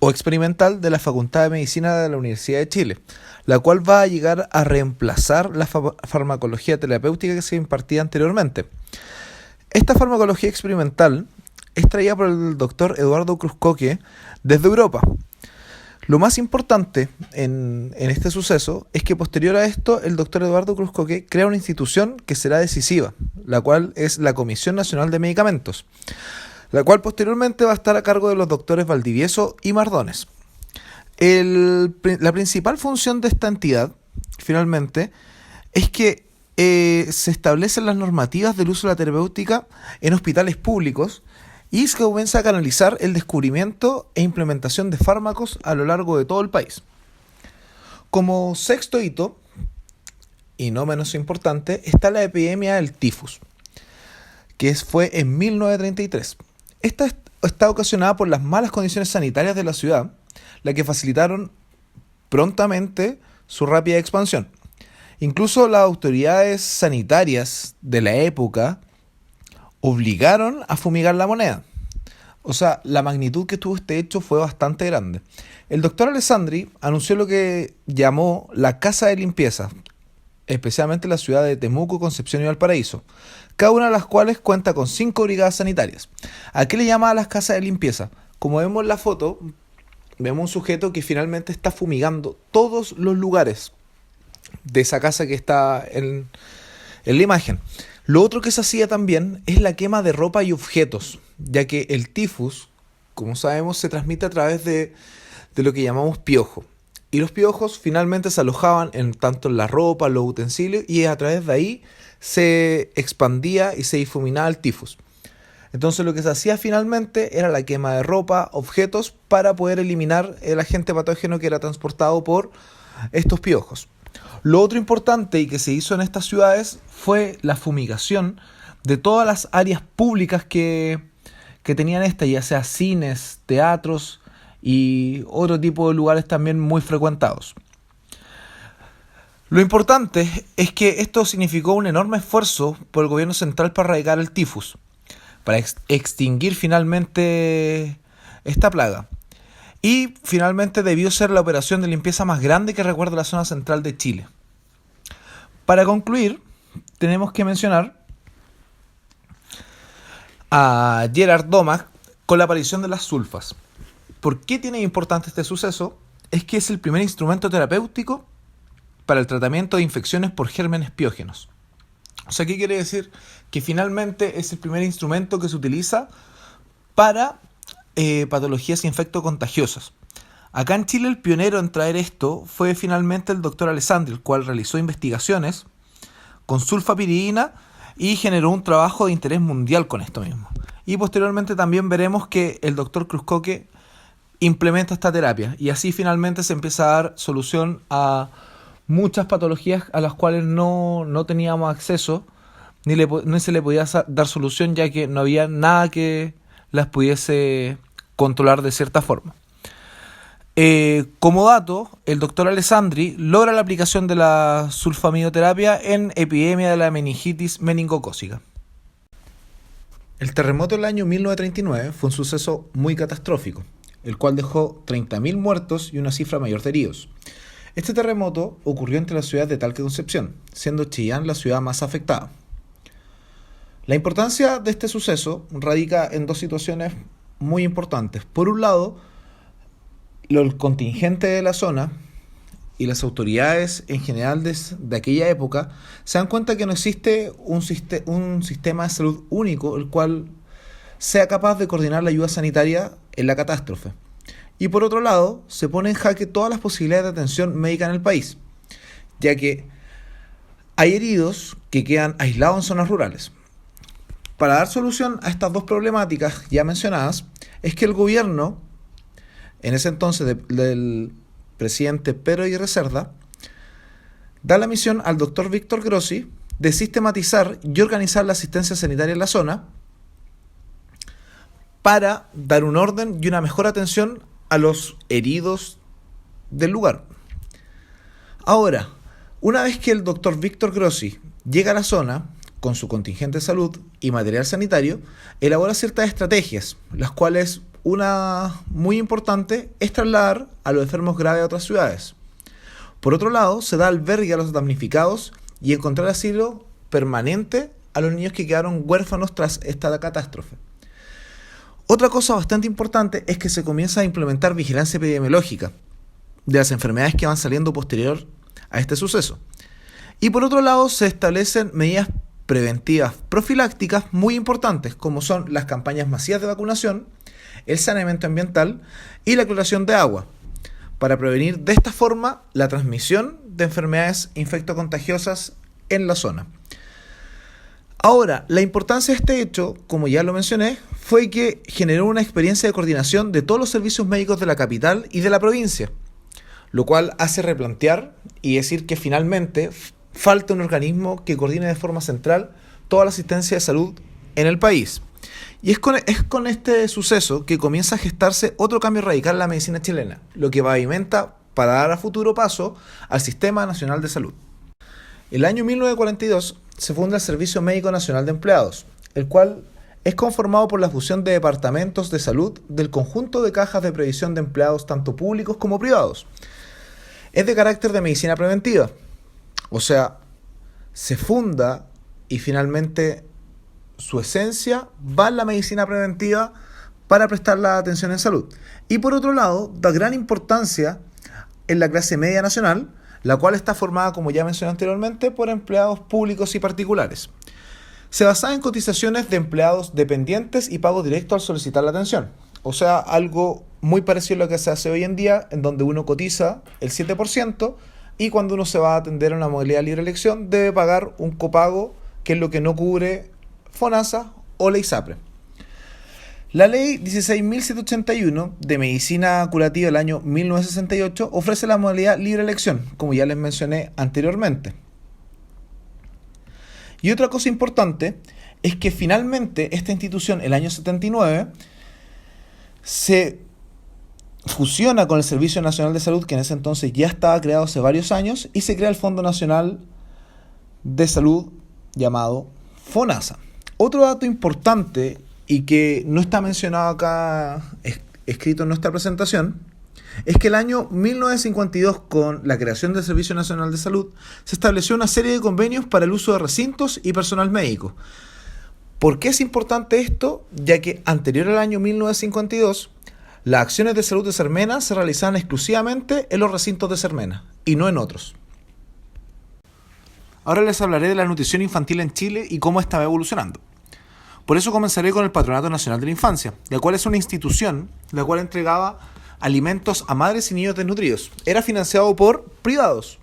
S4: o Experimental de la Facultad de Medicina de la Universidad de Chile, la cual va a llegar a reemplazar la farmacología terapéutica que se impartía anteriormente. Esta farmacología experimental es traída por el doctor Eduardo Cruz-Coke desde Europa. Lo más importante en este suceso es que posterior a esto el doctor Eduardo Cruz-Coke crea una institución que será decisiva, la cual es la Comisión Nacional de Medicamentos, la cual posteriormente va a estar a cargo de los doctores Valdivieso y Mardones. La principal función de esta entidad, finalmente, es que se establecen las normativas del uso de la terapéutica en hospitales públicos y se comienza a canalizar el descubrimiento e implementación de fármacos a lo largo de todo el país. Como sexto hito, y no menos importante, está la epidemia del tifus, que fue en 1933. Esta está ocasionada por las malas condiciones sanitarias de la ciudad, las que facilitaron prontamente su rápida expansión. Incluso las autoridades sanitarias de la época obligaron a fumigar la moneda. O sea, la magnitud que tuvo este hecho fue bastante grande. El doctor Alessandri anunció lo que llamó la Casa de Limpieza, especialmente en la ciudad de Temuco, Concepción y Valparaíso, cada una de las cuales cuenta con 5 brigadas sanitarias. ¿A qué le llama a las casas de limpieza? Como vemos en la foto, vemos un sujeto que finalmente está fumigando todos los lugares de esa casa que está en la imagen. Lo otro que se hacía también es la quema de ropa y objetos, ya que el tifus, como sabemos, se transmite a través de lo que llamamos piojo. Y los piojos finalmente se alojaban tanto en la ropa, los utensilios, y a través de ahí se expandía y se difuminaba el tifus. Entonces lo que se hacía finalmente era la quema de ropa, objetos, para poder eliminar el agente patógeno que era transportado por estos piojos. Lo otro importante y que se hizo en estas ciudades fue la fumigación de todas las áreas públicas que tenían ya sea cines, teatros y otro tipo de lugares también muy frecuentados. Lo importante es que esto significó un enorme esfuerzo por el gobierno central para erradicar el tifus, para extinguir finalmente esta plaga. Y finalmente debió ser la operación de limpieza más grande que recuerda la zona central de Chile. Para concluir, tenemos que mencionar a Gerard Domag con la aparición de las sulfas. ¿Por qué tiene importante este suceso? Es que es el primer instrumento terapéutico para el tratamiento de infecciones por gérmenes piógenos. O sea, ¿qué quiere decir? Que finalmente es el primer instrumento que se utiliza para patologías infectocontagiosas. Acá en Chile el pionero en traer esto fue finalmente el doctor Alessandri, el cual realizó investigaciones con sulfapiridina y generó un trabajo de interés mundial con esto mismo. Y posteriormente también veremos que el doctor Cruzcoque implementa esta terapia y así finalmente se empieza a dar solución a muchas patologías a las cuales no teníamos acceso ni se le podía dar solución, ya que no había nada que las pudiese controlar de cierta forma. Como dato, el doctor Alessandri logra la aplicación de la sulfamidoterapia en epidemia de la meningitis meningocócica. El terremoto del año 1939 fue un suceso muy catastrófico, el cual dejó 30.000 muertos y una cifra mayor de heridos. Este terremoto ocurrió entre las ciudades de Talca y Concepción, siendo Chillán la ciudad más afectada. La importancia de este suceso radica en dos situaciones muy importantes. Por un lado, el contingente de la zona y las autoridades en general de aquella época se dan cuenta que no existe un sistema de salud único el cual sea capaz de coordinar la ayuda sanitaria en la catástrofe. Y por otro lado, se pone en jaque todas las posibilidades de atención médica en el país, ya que hay heridos que quedan aislados en zonas rurales. Para dar solución a estas dos problemáticas ya mencionadas, es que el gobierno, en ese entonces del presidente Pedro Aguirre Cerda, da la misión al doctor Víctor Grossi de sistematizar y organizar la asistencia sanitaria en la zona para dar un orden y una mejor atención a los heridos del lugar. Ahora, una vez que el doctor Víctor Grossi llega a la zona con su contingente de salud y material sanitario, elabora ciertas estrategias, las cuales una muy importante es trasladar a los enfermos graves a otras ciudades. Por otro lado, se da albergue a los damnificados y encontrar asilo permanente a los niños que quedaron huérfanos tras esta catástrofe. Otra cosa bastante importante es que se comienza a implementar vigilancia epidemiológica de las enfermedades que van saliendo posterior a este suceso. Y por otro lado, se establecen medidas preventivas profilácticas muy importantes, como son las campañas masivas de vacunación, el saneamiento ambiental y la cloración de agua, para prevenir de esta forma la transmisión de enfermedades infectocontagiosas en la zona. Ahora, la importancia de este hecho, como ya lo mencioné, fue que generó una experiencia de coordinación de todos los servicios médicos de la capital y de la provincia, lo cual hace replantear y decir que finalmente falta un organismo que coordine de forma central toda la asistencia de salud en el país. Y es con este suceso que comienza a gestarse otro cambio radical en la medicina chilena, lo que pavimenta para dar a futuro paso al Sistema Nacional de Salud. El año 1942 se funda el Servicio Médico Nacional de Empleados, el cual es conformado por la fusión de departamentos de salud del conjunto de cajas de previsión de empleados tanto públicos como privados. Es de carácter de medicina preventiva, o sea, se funda y finalmente su esencia va en la medicina preventiva para prestar la atención en salud. Y por otro lado, da gran importancia en la clase media nacional, la cual está formada, como ya mencioné anteriormente, por empleados públicos y particulares. Se basaba en cotizaciones de empleados dependientes y pago directo al solicitar la atención. O sea, algo muy parecido a lo que se hace hoy en día, en donde uno cotiza el 7% y cuando uno se va a atender a una modalidad de libre elección, debe pagar un copago, que es lo que no cubre FONASA o la ISAPRE. La ley 16.781 de medicina curativa del año 1968 ofrece la modalidad libre elección, como ya les mencioné anteriormente. Y otra cosa importante es que finalmente esta institución, el año 79, se fusiona con el Servicio Nacional de Salud, que en ese entonces ya estaba creado hace varios años, y se crea el Fondo Nacional de Salud llamado FONASA. Otro dato importante y que no está mencionado acá, escrito en nuestra presentación, es que el año 1952, con la creación del Servicio Nacional de Salud, se estableció una serie de convenios para el uso de recintos y personal médico. ¿Por qué es importante esto? Ya que anterior al año 1952, las acciones de salud de Sermena se realizaban exclusivamente en los recintos de Sermena y no en otros. Ahora les hablaré de la nutrición infantil en Chile y cómo esta va evolucionando. Por eso comenzaré con el Patronato Nacional de la Infancia, la cual es una institución la cual entregaba alimentos a madres y niños desnutridos. Era financiado por privados.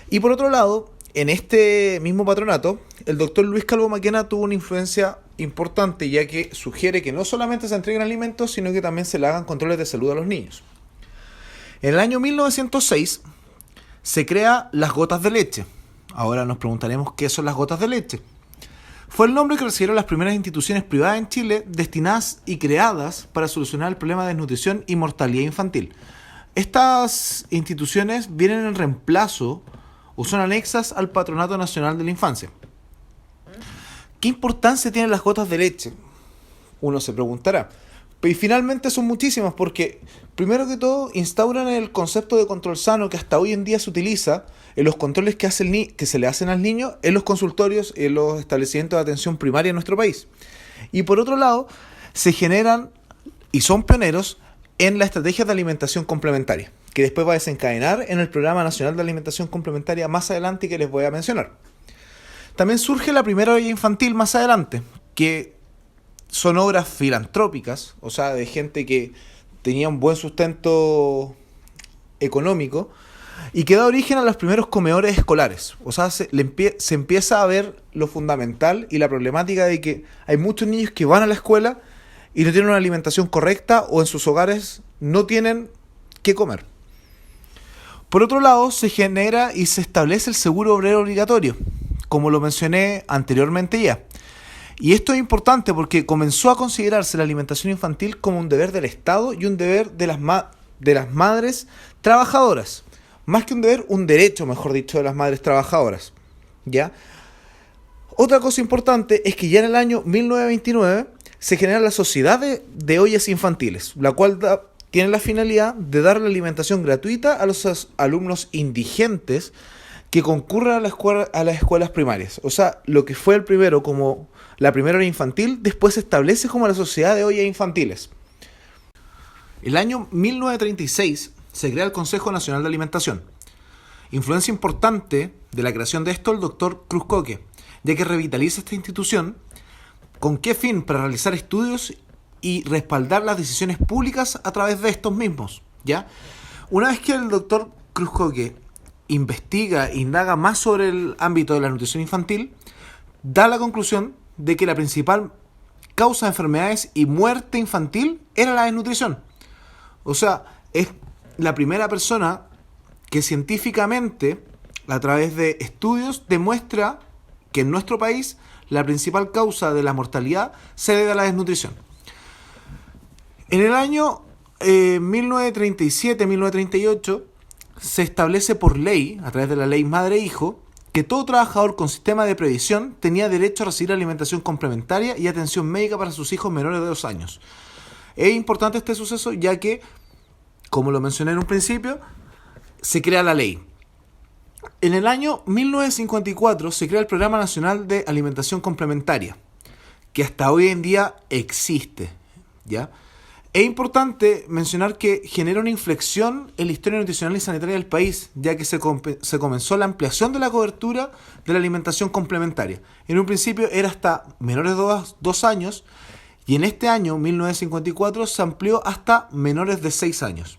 S4: Y por otro lado, en este mismo patronato, el doctor Luis Calvo Maquena tuvo una influencia importante, ya que sugiere que no solamente se entreguen alimentos, sino que también se le hagan controles de salud a los niños. En el año 1906 se crea las gotas de leche. Ahora nos preguntaremos qué son las gotas de leche. Fue el nombre que recibieron las primeras instituciones privadas en Chile destinadas y creadas para solucionar el problema de desnutrición y mortalidad infantil. Estas instituciones vienen en reemplazo o son anexas al Patronato Nacional de la Infancia. ¿Qué importancia tienen las gotas de leche? Uno se preguntará. Y finalmente son muchísimas porque, primero que todo, instauran el concepto de control sano que hasta hoy en día se utiliza en los controles que se le hacen al niño en los consultorios y en los establecimientos de atención primaria en nuestro país. Y por otro lado, se generan y son pioneros en la estrategia de alimentación complementaria, que después va a desencadenar en el Programa Nacional de Alimentación Complementaria más adelante y que les voy a mencionar. También surge la primera olla infantil más adelante, que son obras filantrópicas, o sea, de gente que tenía un buen sustento económico y que da origen a los primeros comedores escolares. O sea, se empieza a ver lo fundamental y la problemática de que hay muchos niños que van a la escuela y no tienen una alimentación correcta o en sus hogares no tienen qué comer. Por otro lado, se genera y se establece el seguro obrero obligatorio, como lo mencioné anteriormente ya. Y esto es importante porque comenzó a considerarse la alimentación infantil como un deber del Estado y un deber de las madres trabajadoras. Más que un deber, un derecho, mejor dicho, de las madres trabajadoras. ¿Ya? Otra cosa importante es que ya en el año 1929 se genera la Sociedad de Ollas Infantiles, la cual tiene la finalidad de dar la alimentación gratuita a los alumnos indigentes que concurren a las escuelas primarias. O sea, lo que fue el primero como la primera hora infantil, después se establece como la Sociedad de Ollas Infantiles. El año 1936 se crea el Consejo Nacional de Alimentación. Influencia importante de la creación de esto el doctor Cruz Coque, ya que revitaliza esta institución. ¿Con qué fin? Para realizar estudios y respaldar las decisiones públicas a través de estos mismos. ¿Ya? Una vez que el doctor Cruz Coque investiga e indaga más sobre el ámbito de la nutrición infantil, da la conclusión de que la principal causa de enfermedades y muerte infantil era la desnutrición. O sea, es la primera persona que científicamente, a través de estudios, demuestra que en nuestro país la principal causa de la mortalidad se debe a la desnutrición. En el año 1937-1938 se establece por ley, a través de la ley Madre-Hijo, que todo trabajador con sistema de previsión tenía derecho a recibir alimentación complementaria y atención médica para sus hijos menores de 2 años. Es importante este suceso ya que, como lo mencioné en un principio, se crea la ley. En el año 1954 se crea el Programa Nacional de Alimentación Complementaria, que hasta hoy en día existe, ¿ya? Es importante mencionar que genera una inflexión en la historia nutricional y sanitaria del país, ya que se comenzó la ampliación de la cobertura de la alimentación complementaria. En un principio era hasta menores de 2 años, y en este año, 1954, se amplió hasta menores de 6 años.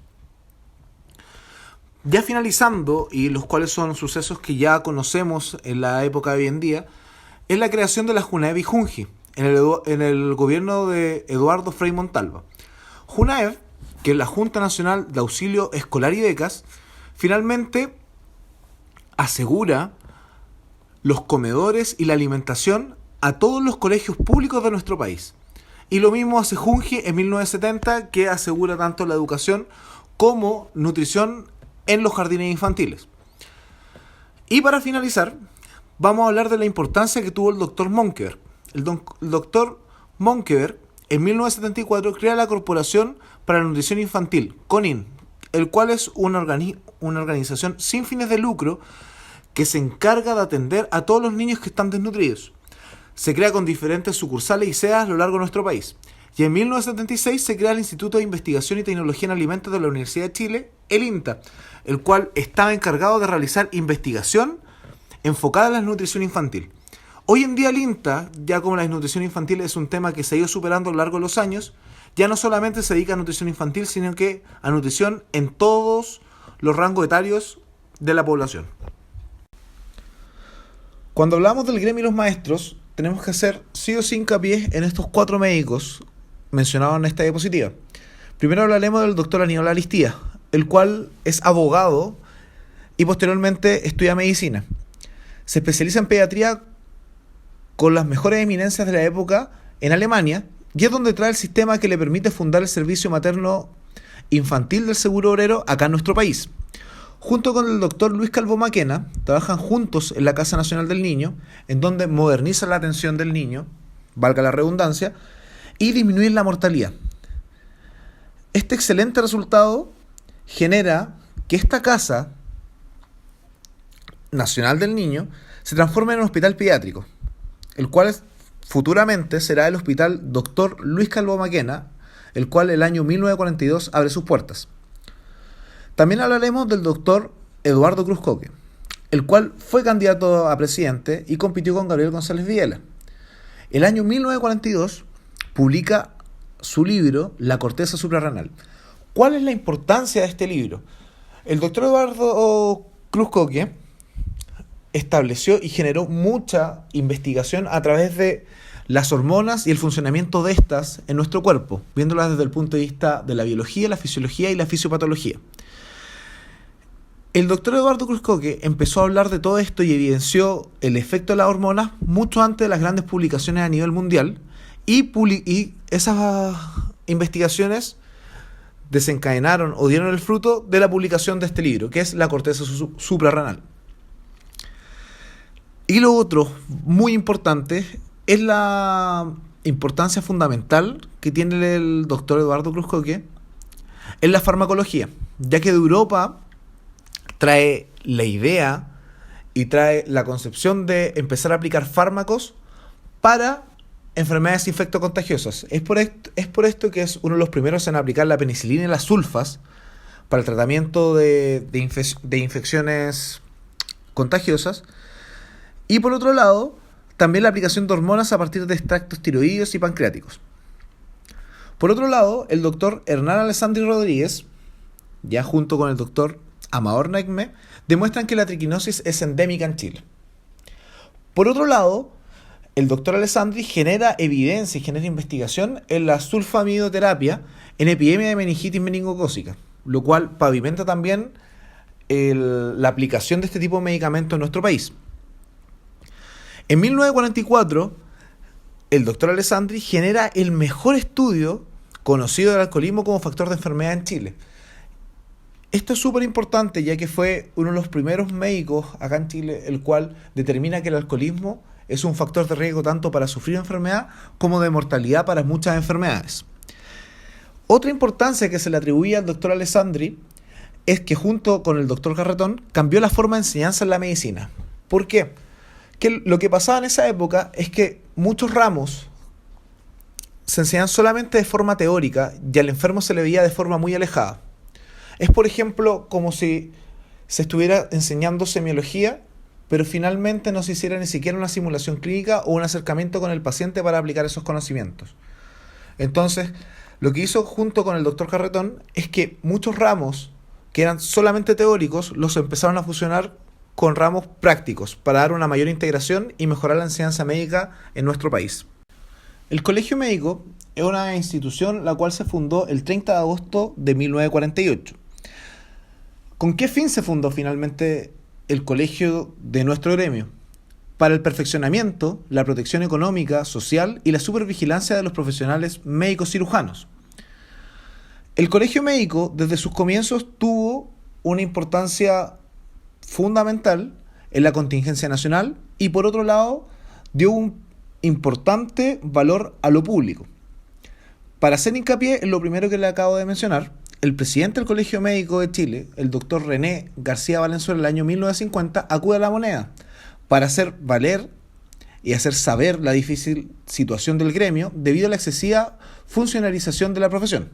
S4: Ya finalizando, y los cuales son sucesos que ya conocemos en la época de hoy en día, es la creación de la JUNAEV y JUNJI, en el gobierno de Eduardo Frei Montalva. JUNAEV, que es la Junta Nacional de Auxilio Escolar y Becas, finalmente asegura los comedores y la alimentación a todos los colegios públicos de nuestro país. Y lo mismo hace JUNJI en 1970, que asegura tanto la educación como nutrición en los jardines infantiles. Y para finalizar, vamos a hablar de la importancia que tuvo el doctor Monkeberg. El doctor Monkeberg en 1974 crea la Corporación para la Nutrición Infantil, CONIN, el cual es una organización sin fines de lucro que se encarga de atender a todos los niños que están desnutridos. Se crea con diferentes sucursales y sedes a lo largo de nuestro país. Y en 1976 se crea el Instituto de Investigación y Tecnología en Alimentos de la Universidad de Chile, el INTA, el cual estaba encargado de realizar investigación enfocada en la desnutrición infantil. Hoy en día el INTA, ya como la desnutrición infantil es un tema que se ha ido superando a lo largo de los años, ya no solamente se dedica a nutrición infantil, sino que a nutrición en todos los rangos etarios de la población. Cuando hablamos del gremio de los maestros, tenemos que hacer sí o sí hincapié en estos 4 médicos mencionados en esta diapositiva. Primero hablaremos del doctor Aníbal Aristía, el cual es abogado y posteriormente estudia medicina. Se especializa en pediatría con las mejores eminencias de la época en Alemania, y es donde trae el sistema que le permite fundar el servicio materno infantil del Seguro Obrero acá en nuestro país. Junto con el doctor Luis Calvo Maquena, trabajan juntos en la Casa Nacional del Niño, en donde modernizan la atención del niño, valga la redundancia, y disminuyen la mortalidad. Este excelente resultado genera que esta Casa Nacional del Niño se transforme en un hospital pediátrico, el cual futuramente será el Hospital Dr. Luis Calvo Maquena, el cual el año 1942 abre sus puertas. También hablaremos del doctor Eduardo Cruz Coque, el cual fue candidato a presidente y compitió con Gabriel González Videla. El año 1942 publica su libro La corteza suprarrenal. ¿Cuál es la importancia de este libro? El doctor Eduardo Cruz Coque estableció y generó mucha investigación a través de las hormonas y el funcionamiento de estas en nuestro cuerpo, viéndolas desde el punto de vista de la biología, la fisiología y la fisiopatología. El doctor Eduardo Cruz Coque empezó a hablar de todo esto y evidenció el efecto de las hormonas mucho antes de las grandes publicaciones a nivel mundial, y esas investigaciones desencadenaron o dieron el fruto de la publicación de este libro, que es La corteza suprarrenal. Y lo otro muy importante es la importancia fundamental que tiene el doctor Eduardo Cruz Coque en la farmacología, ya que de Europa trae la idea y trae la concepción de empezar a aplicar fármacos para enfermedades infectocontagiosas. Es por esto que es uno de los primeros en aplicar la penicilina y las sulfas para el tratamiento de infecciones contagiosas. Y por otro lado, también la aplicación de hormonas a partir de extractos tiroideos y pancreáticos. Por otro lado, el doctor Hernán Alessandri Rodríguez, ya junto con el doctor Amador Negme, demuestran que la triquinosis es endémica en Chile. Por otro lado, el doctor Alessandri genera evidencia y genera investigación en la sulfamidoterapia en epidemia de meningitis meningocócica, lo cual pavimenta también la aplicación de este tipo de medicamentos en nuestro país. En 1944, el doctor Alessandri genera el mejor estudio conocido del alcoholismo como factor de enfermedad en Chile. Esto es súper importante, ya que fue uno de los primeros médicos acá en Chile el cual determina que el alcoholismo es un factor de riesgo tanto para sufrir enfermedad como de mortalidad para muchas enfermedades. Otra importancia que se le atribuye al doctor Alessandri es que junto con el doctor Carretón cambió la forma de enseñanza en la medicina. ¿Por qué? Que lo que pasaba en esa época es que muchos ramos se enseñaban solamente de forma teórica y al enfermo se le veía de forma muy alejada. Es, por ejemplo, como si se estuviera enseñando semiología, pero finalmente no se hiciera ni siquiera una simulación clínica o un acercamiento con el paciente para aplicar esos conocimientos. Entonces, lo que hizo junto con el doctor Carretón es que muchos ramos que eran solamente teóricos los empezaron a fusionar con ramos prácticos para dar una mayor integración y mejorar la enseñanza médica en nuestro país. El Colegio Médico es una institución la cual se fundó el 30 de agosto de 1948. ¿Con qué fin se fundó finalmente el colegio de nuestro gremio? Para el perfeccionamiento, la protección económica, social y la supervigilancia de los profesionales médicos cirujanos. El colegio médico desde sus comienzos tuvo una importancia fundamental en la contingencia nacional y por otro lado dio un importante valor a lo público. Para hacer hincapié en lo primero que le acabo de mencionar, el presidente del Colegio Médico de Chile, el doctor René García Valenzuela, en el año 1950, acude a la moneda para hacer valer y hacer saber la difícil situación del gremio debido a la excesiva funcionarización de la profesión.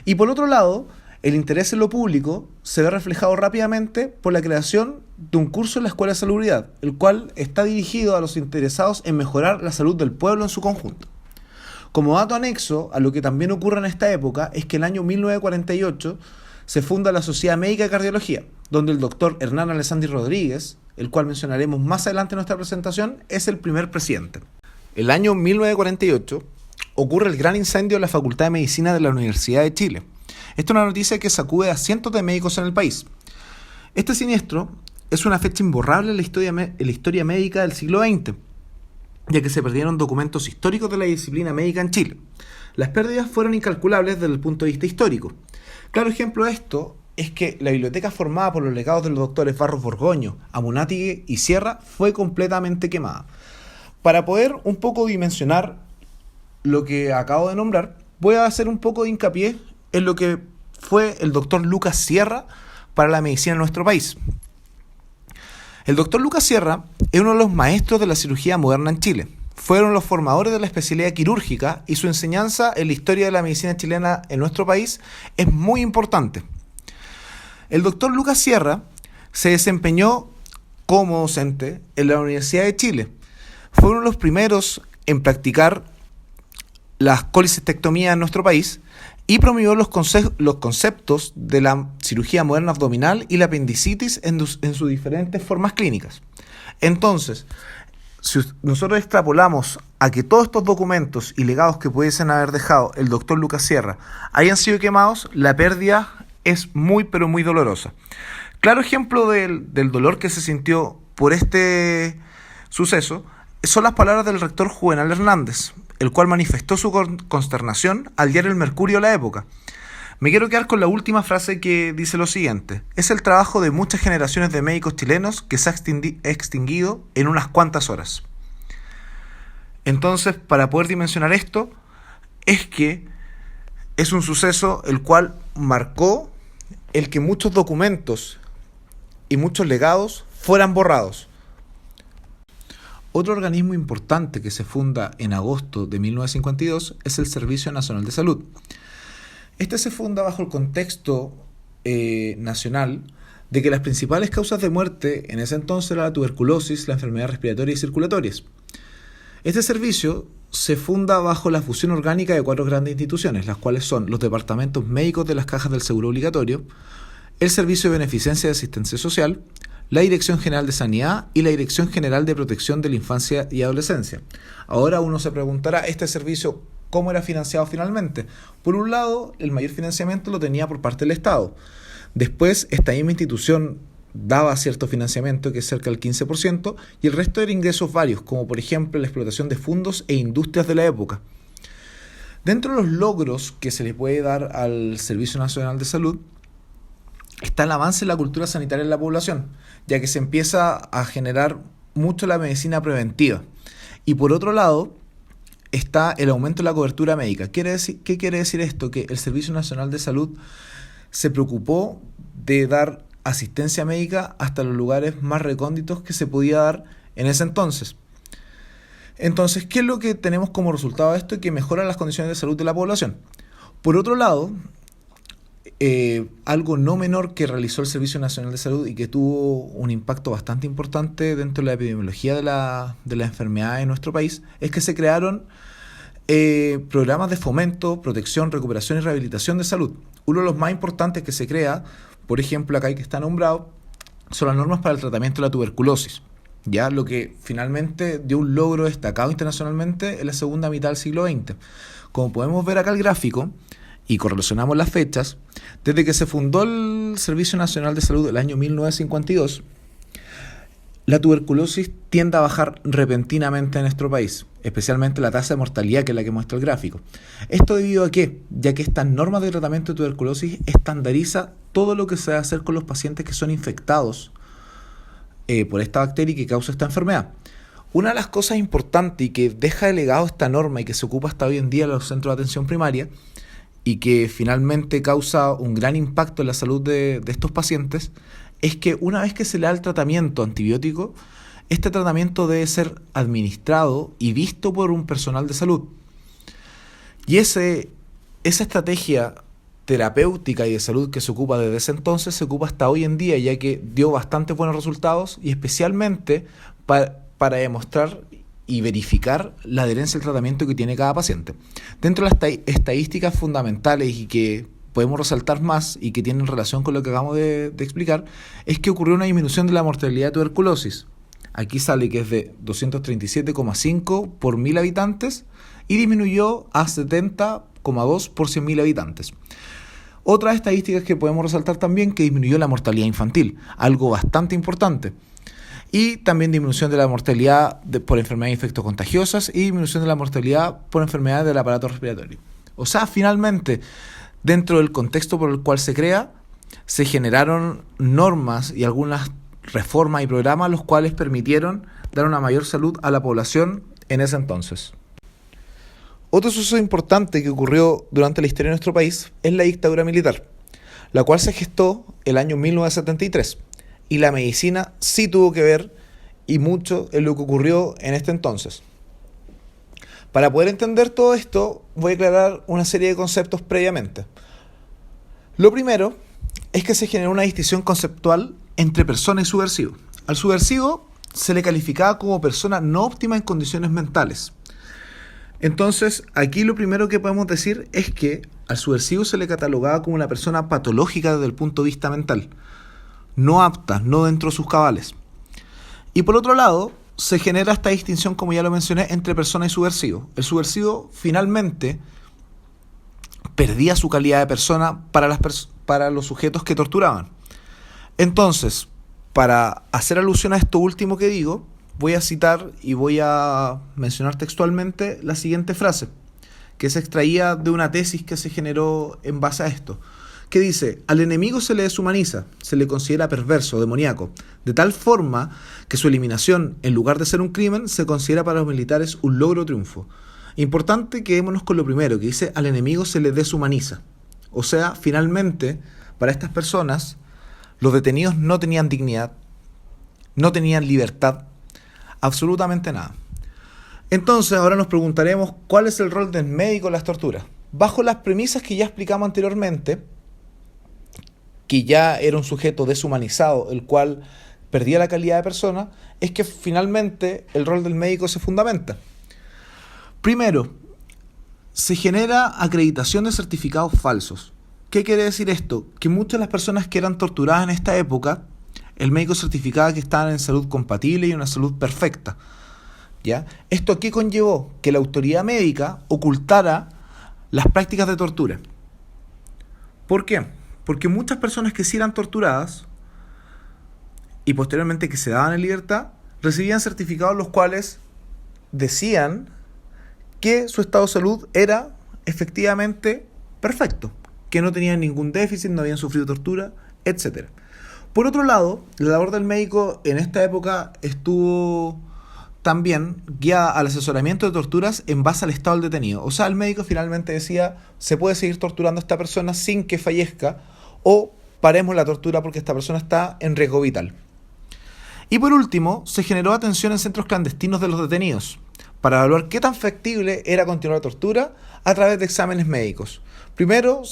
S4: Y por otro lado, el interés en lo público se ve reflejado rápidamente por la creación de un curso en la Escuela de Salubridad, el cual está dirigido a los interesados en mejorar la salud del pueblo en su conjunto. Como dato anexo a lo que también ocurre en esta época es que en el año 1948 se funda la Sociedad Médica de Cardiología, donde el doctor Hernán Alessandri Rodríguez, el cual mencionaremos más adelante en nuestra presentación, es el primer presidente. El año 1948 ocurre el gran incendio en la Facultad de Medicina de la Universidad de Chile. Esta es una noticia que sacude a cientos de médicos en el país. Este siniestro es una fecha imborrable en la historia médica del siglo XX, ya que se perdieron documentos históricos de la disciplina médica en Chile. Las pérdidas fueron incalculables desde el punto de vista histórico. Claro ejemplo de esto es que la biblioteca formada por los legados de los doctores Barros Borgoño, Amunátegui y Sierra fue completamente quemada. Para poder un poco dimensionar lo que acabo de nombrar, voy a hacer un poco de hincapié en lo que fue el doctor Lucas Sierra para la medicina en nuestro país. El doctor Lucas Sierra es uno de los maestros de la cirugía moderna en Chile. Fueron los formadores de la especialidad quirúrgica y su enseñanza en la historia de la medicina chilena en nuestro país es muy importante. El doctor Lucas Sierra se desempeñó como docente en la Universidad de Chile. Fue uno de los primeros en practicar la colecistectomía en nuestro país y promovió los conceptos de la cirugía moderna abdominal y la apendicitis en sus diferentes formas clínicas. Entonces, si nosotros extrapolamos a que todos estos documentos y legados que pudiesen haber dejado el doctor Lucas Sierra hayan sido quemados, la pérdida es muy pero muy dolorosa. Claro ejemplo del dolor que se sintió por este suceso son las palabras del rector Juvenal Hernández, el cual manifestó su consternación al diario El Mercurio de la época. Me quiero quedar con la última frase que dice lo siguiente: es el trabajo de muchas generaciones de médicos chilenos que se ha extinguido en unas cuantas horas. Entonces, para poder dimensionar esto, es que es un suceso el cual marcó el que muchos documentos y muchos legados fueran borrados. Otro organismo importante que se funda en agosto de 1952 es el Servicio Nacional de Salud. Este se funda bajo el contexto nacional de que las principales causas de muerte en ese entonces eran la tuberculosis, la enfermedad respiratoria y circulatorias. Este servicio se funda bajo la fusión orgánica de 4 grandes instituciones, las cuales son los departamentos médicos de las cajas del seguro obligatorio, el Servicio de Beneficencia y Asistencia Social, la Dirección General de Sanidad y la Dirección General de Protección de la Infancia y Adolescencia. Ahora uno se preguntará, ¿este servicio cómo era financiado finalmente? Por un lado, el mayor financiamiento lo tenía por parte del Estado. Después, esta misma institución daba cierto financiamiento, que es cerca del 15%, y el resto eran ingresos varios, como por ejemplo la explotación de fondos e industrias de la época. Dentro de los logros que se le puede dar al Servicio Nacional de Salud, está el avance en la cultura sanitaria en la población, ya que se empieza a generar mucho la medicina preventiva. Y por otro lado, está el aumento de la cobertura médica. ¿Qué quiere decir esto? Que el Servicio Nacional de Salud se preocupó de dar asistencia médica hasta los lugares más recónditos que se podía dar en ese entonces. Entonces, ¿qué es lo que tenemos como resultado de esto? Que mejora las condiciones de salud de la población. Por otro lado, algo no menor que realizó el Servicio Nacional de Salud y que tuvo un impacto bastante importante dentro de la epidemiología de la enfermedad en nuestro país, es que se crearon programas de fomento, protección, recuperación y rehabilitación de salud. Uno de los más importantes que se crea, por ejemplo, acá que está nombrado, son las normas para el tratamiento de la tuberculosis, ya lo que finalmente dio un logro destacado internacionalmente en la segunda mitad del siglo XX. Como podemos ver acá el gráfico, y correlacionamos las fechas, desde que se fundó el Servicio Nacional de Salud el año 1952, la tuberculosis tiende a bajar repentinamente en nuestro país, especialmente la tasa de mortalidad, que es la que muestra el gráfico. ¿Esto debido a qué? Ya que estas normas de tratamiento de tuberculosis estandariza todo lo que se va a hacer con los pacientes que son infectados por esta bacteria que causa esta enfermedad. Una de las cosas importantes y que deja de legado esta norma y que se ocupa hasta hoy en día en los centros de atención primaria y que finalmente causa un gran impacto en la salud de estos pacientes, es que una vez que se le da el tratamiento antibiótico, este tratamiento debe ser administrado y visto por un personal de salud. Y esa estrategia terapéutica y de salud que se ocupa desde ese entonces se ocupa hasta hoy en día, ya que dio bastante buenos resultados y especialmente para demostrar y verificar la adherencia al tratamiento que tiene cada paciente. Dentro de las estadísticas fundamentales y que podemos resaltar más y que tienen relación con lo que acabamos de explicar, es que ocurrió una disminución de la mortalidad de tuberculosis. Aquí sale que es de 237,5 por 1000 habitantes y disminuyó a 70,2 por 100.000 habitantes. Otras estadísticas que podemos resaltar también, que disminuyó la mortalidad infantil, algo bastante importante. Y también disminución de la mortalidad por enfermedades infectocontagiosas y disminución de la mortalidad por enfermedades del aparato respiratorio. O sea, finalmente, dentro del contexto por el cual se crea, se generaron normas y algunas reformas y programas los cuales permitieron dar una mayor salud a la población en ese entonces. Otro suceso importante que ocurrió durante la historia de nuestro país es la dictadura militar, la cual se gestó el año 1973, y la medicina sí tuvo que ver y mucho en lo que ocurrió en este entonces. Para poder entender todo esto, voy a aclarar una serie de conceptos previamente. Lo primero es que se generó una distinción conceptual entre persona y subversivo. Al subversivo se le calificaba como persona no óptima en condiciones mentales. Entonces, aquí lo primero que podemos decir es que al subversivo se le catalogaba como una persona patológica desde el punto de vista mental, no apta, no dentro de sus cabales. Y por otro lado, se genera esta distinción, como ya lo mencioné, entre persona y subversivo. El subversivo finalmente perdía su calidad de persona para los sujetos que torturaban. Entonces, para hacer alusión a esto último que digo, voy a citar y voy a mencionar textualmente la siguiente frase, que se extraía de una tesis que se generó en base a esto, que dice: al enemigo se le deshumaniza, se le considera perverso, demoníaco, de tal forma que su eliminación, en lugar de ser un crimen, se considera para los militares un logro o triunfo. Importante, quedémonos con lo primero, que dice: al enemigo se le deshumaniza. O sea, finalmente, para estas personas, los detenidos no tenían dignidad, no tenían libertad, absolutamente nada. Entonces, ahora nos preguntaremos cuál es el rol del médico en las torturas. Bajo las premisas que ya explicamos anteriormente, que ya era un sujeto deshumanizado, el cual perdía la calidad de persona, es que finalmente el rol del médico se fundamenta. Primero, se genera acreditación de certificados falsos. ¿Qué quiere decir esto? Que muchas de las personas que eran torturadas en esta época, el médico certificaba que estaban en salud compatible y una salud perfecta, ¿ya? ¿Esto qué conllevó? Que la autoridad médica ocultara las prácticas de tortura. ¿Por qué? Porque muchas personas que sí eran torturadas y posteriormente que se daban en libertad, recibían certificados los cuales decían que su estado de salud era efectivamente perfecto, que no tenían ningún déficit, no habían sufrido tortura, etc. Por otro lado, la labor del médico en esta época estuvo también guiada al asesoramiento de torturas en base al estado del detenido. O sea, el médico finalmente decía: se puede seguir torturando a esta persona sin que fallezca, o paremos la tortura porque esta persona está en riesgo vital. Y por último, se generó atención en centros clandestinos de los detenidos para evaluar qué tan factible era continuar la tortura a través de exámenes médicos. Primero,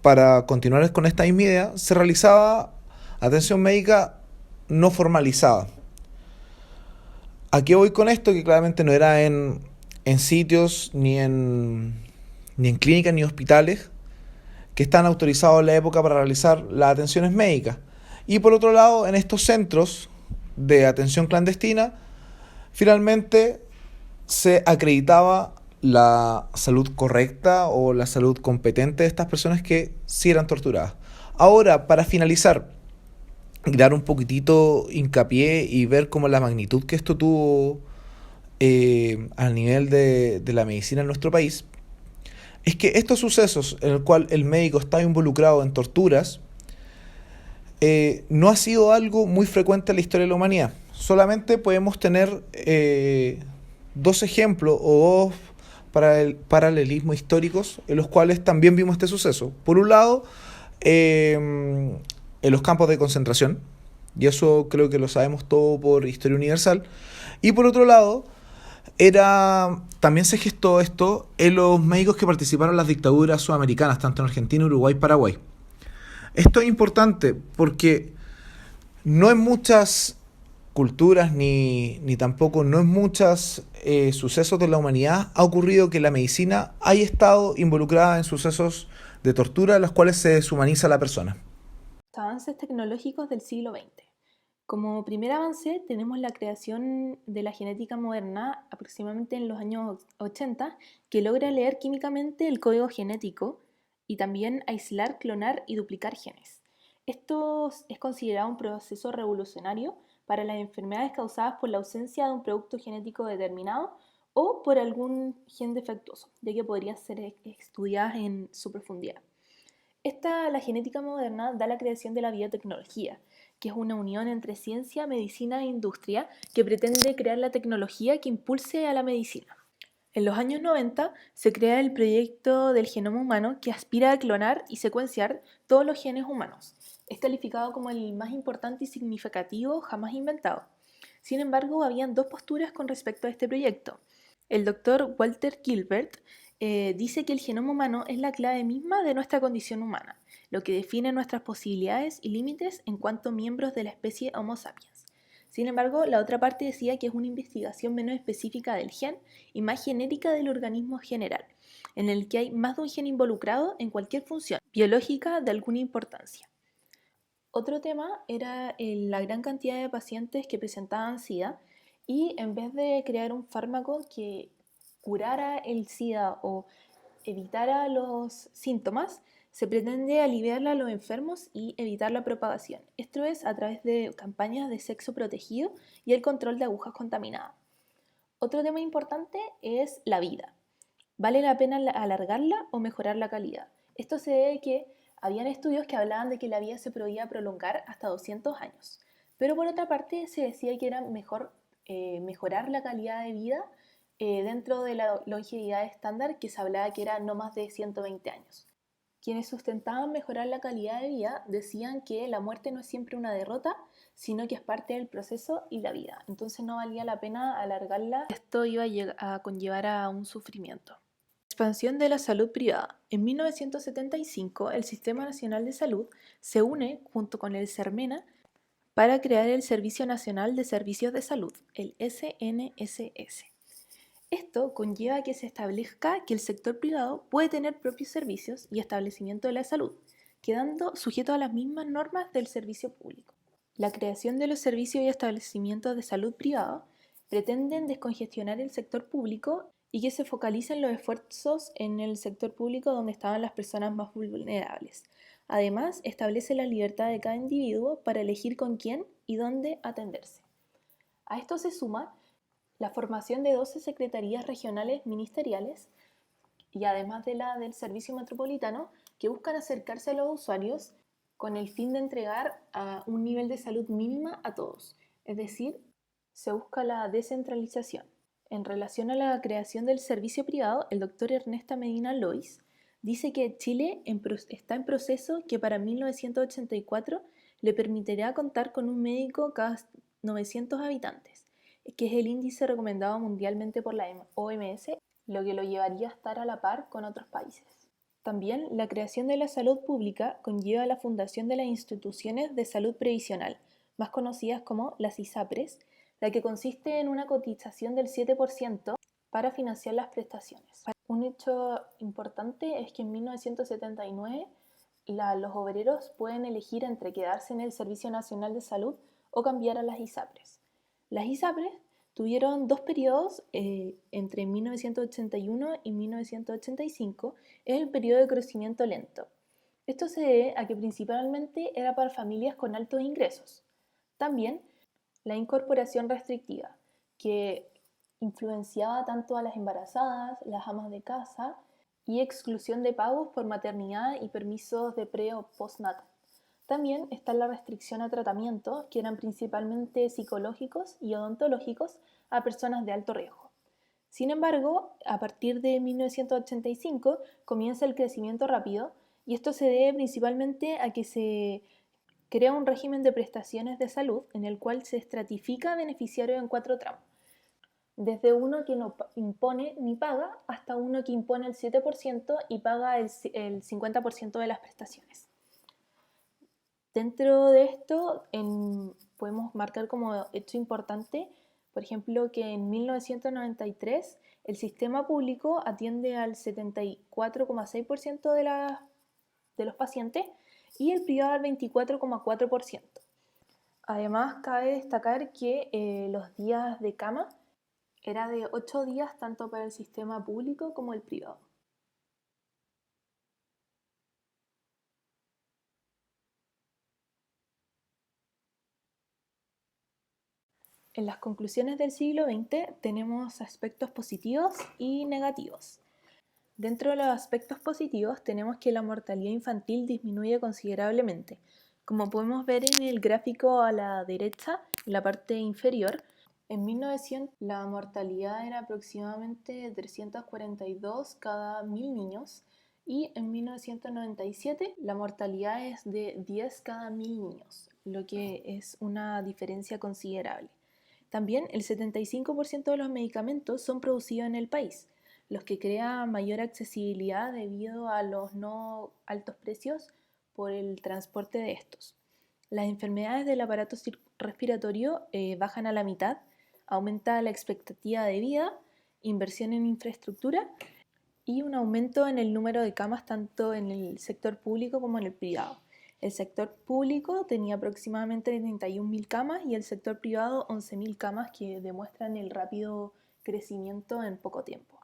S4: para continuar con esta misma idea, se realizaba atención médica no formalizada. ¿A qué voy con esto? Que claramente no era en sitios, ni en clínicas, ni hospitales que están autorizados en la época para realizar las atenciones médicas. Y por otro lado, en estos centros de atención clandestina, finalmente se acreditaba la salud correcta o la salud competente de estas personas que sí eran torturadas. Ahora, para finalizar, dar un poquitito hincapié y ver cómo la magnitud que esto tuvo al nivel de la medicina en nuestro país, es que estos sucesos en el cual el médico está involucrado en torturas no ha sido algo muy frecuente en la historia de la humanidad. Solamente podemos tener dos ejemplos o dos paralelismos históricos en los cuales también vimos este suceso. Por un lado, en los campos de concentración, y eso creo que lo sabemos todo por historia universal. Y por otro lado, también se gestó esto en los médicos que participaron en las dictaduras sudamericanas, tanto en Argentina, Uruguay y Paraguay. Esto es importante porque no en muchas culturas ni tampoco no en muchos sucesos de la humanidad ha ocurrido que la medicina haya estado involucrada en sucesos de tortura en los cuales se deshumaniza a la persona.
S3: Avances tecnológicos del siglo XX. Como primer avance tenemos la creación de la genética moderna aproximadamente en los años 80, que logra leer químicamente el código genético y también aislar, clonar y duplicar genes. Esto es considerado un proceso revolucionario para las enfermedades causadas por la ausencia de un producto genético determinado o por algún gen defectuoso, ya que podrían ser estudiadas en su profundidad. La genética moderna da la creación de la biotecnología, que es una unión entre ciencia, medicina e industria que pretende crear la tecnología que impulse a la medicina. En los años 90 se crea el proyecto del genoma humano que aspira a clonar y secuenciar todos los genes humanos. Es calificado como el más importante y significativo jamás inventado. Sin embargo, habían dos posturas con respecto a este proyecto. El doctor Walter Gilbert dice que el genoma humano es la clave misma de nuestra condición humana, lo que define nuestras posibilidades y límites en cuanto a miembros de la especie Homo sapiens. Sin embargo, la otra parte decía que es una investigación menos específica del gen y más genérica del organismo general, en el que hay más de un gen involucrado en cualquier función biológica de alguna importancia. Otro tema era la gran cantidad de pacientes que presentaban SIDA y en vez de crear un fármaco que curara el SIDA o evitara los síntomas, se pretende aliviar a los enfermos y evitar la propagación. Esto es a través de campañas de sexo protegido y el control de agujas contaminadas. Otro tema importante es la vida. ¿Vale la pena alargarla o mejorar la calidad? Esto se debe a que habían estudios que hablaban de que la vida se podía prolongar hasta 200 años, pero por otra parte se decía que era mejor mejorar la calidad de vida dentro de la longevidad estándar, que se hablaba que era no más de 120 años. Quienes sustentaban mejorar la calidad de vida decían que la muerte no es siempre una derrota, sino que es parte del proceso y la vida. Entonces no valía la pena alargarla. Esto iba a conllevar a un sufrimiento. Expansión de la salud privada. En 1975, el Sistema Nacional de Salud se une junto con el SERMENA para crear el Servicio Nacional de Servicios de Salud, el SNSS. Esto conlleva que se establezca que el sector privado puede tener propios servicios y establecimiento de la salud, quedando sujeto a las mismas normas del servicio público. La creación de los servicios y establecimientos de salud privados pretenden descongestionar el sector público y que se focalicen los esfuerzos en el sector público donde estaban las personas más vulnerables. Además, establece la libertad de cada individuo para elegir con quién y dónde atenderse. A esto se suma la formación de 12 secretarías regionales ministeriales y además de la del Servicio Metropolitano, que buscan acercarse a los usuarios con el fin de entregar un nivel de salud mínima a todos. Es decir, se busca la descentralización. En relación a la creación del servicio privado, el doctor Ernesta Medina Lois dice que Chile está en proceso que para 1984 le permitirá contar con un médico cada 900 habitantes, que es el índice recomendado mundialmente por la OMS, lo que lo llevaría a estar a la par con otros países. También la creación de la salud pública conlleva la fundación de las instituciones de salud previsional, más conocidas como las ISAPRES, la que consiste en una cotización del 7% para financiar las prestaciones. Un hecho importante es que en 1979 los obreros pueden elegir entre quedarse en el Servicio Nacional de Salud o cambiar a las ISAPRES. Las ISAPRES tuvieron dos periodos entre 1981 y 1985, es el periodo de crecimiento lento. Esto se debe a que principalmente era para familias con altos ingresos. También la incorporación restrictiva, que influenciaba tanto a las embarazadas, las amas de casa y exclusión de pagos por maternidad y permisos de pre o postnatal. También está la restricción a tratamientos, que eran principalmente psicológicos y odontológicos a personas de alto riesgo. Sin embargo, a partir de 1985 comienza el crecimiento rápido y esto se debe principalmente a que se crea un régimen de prestaciones de salud en el cual se estratifica beneficiarios en 4 tramos, desde uno que no impone ni paga hasta uno que impone el 7% y paga el 50% de las prestaciones. Dentro de esto podemos marcar como hecho importante, por ejemplo, que en 1993 el sistema público atiende al 74,6% de los pacientes y el privado al 24,4%. Además, cabe destacar que los días de cama era de 8 días tanto para el sistema público como el privado. En las conclusiones del siglo XX tenemos aspectos positivos y negativos. Dentro de los aspectos positivos tenemos que la mortalidad infantil disminuye considerablemente. Como podemos ver en el gráfico a la derecha, en la parte inferior, en 1900 la mortalidad era aproximadamente 342 cada 1000 niños y en 1997 la mortalidad es de 10 cada 1000 niños, lo que es una diferencia considerable. También el 75% de los medicamentos son producidos en el país, los que crean mayor accesibilidad debido a los no altos precios por el transporte de estos. Las enfermedades del aparato respiratorio bajan a la mitad, aumenta la expectativa de vida, inversión en infraestructura y un aumento en el número de camas tanto en el sector público como en el privado. El sector público tenía aproximadamente 31.000 camas y el sector privado 11.000 camas que demuestran el rápido crecimiento en poco tiempo.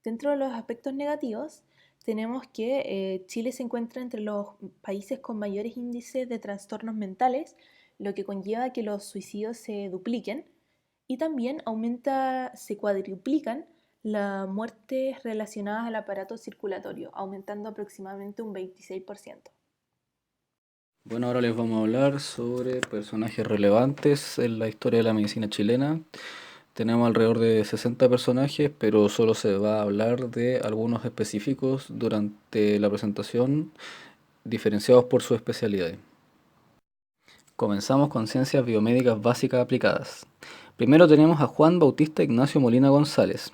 S3: Dentro de los aspectos negativos tenemos que Chile se encuentra entre los países con mayores índices de trastornos mentales, lo que conlleva que los suicidios se dupliquen y también se cuadruplican las muertes relacionadas al aparato circulatorio, aumentando aproximadamente un 26%.
S5: Bueno, ahora les vamos a hablar sobre personajes relevantes en la historia de la medicina chilena. Tenemos alrededor de 60 personajes, pero solo se va a hablar de algunos específicos durante la presentación, diferenciados por sus especialidades. Comenzamos con ciencias biomédicas básicas aplicadas. Primero tenemos a Juan Bautista Ignacio Molina González.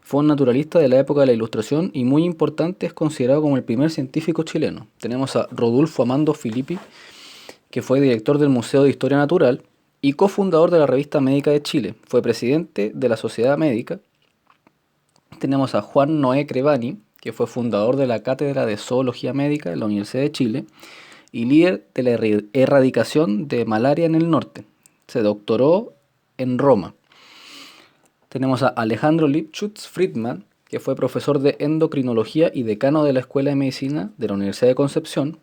S5: Fue un naturalista de la época de la Ilustración y muy importante, es considerado como el primer científico chileno. Tenemos a Rodolfo Amando Filippi, que fue director del Museo de Historia Natural y cofundador de la Revista Médica de Chile. Fue presidente de la Sociedad Médica. Tenemos a Juan Noé Crevani, que fue fundador de la Cátedra de Zoología Médica de la Universidad de Chile y líder de la erradicación de malaria en el norte. Se doctoró en Roma. Tenemos a Alejandro Lipschutz Friedman, que fue profesor de endocrinología y decano de la Escuela de Medicina de la Universidad de Concepción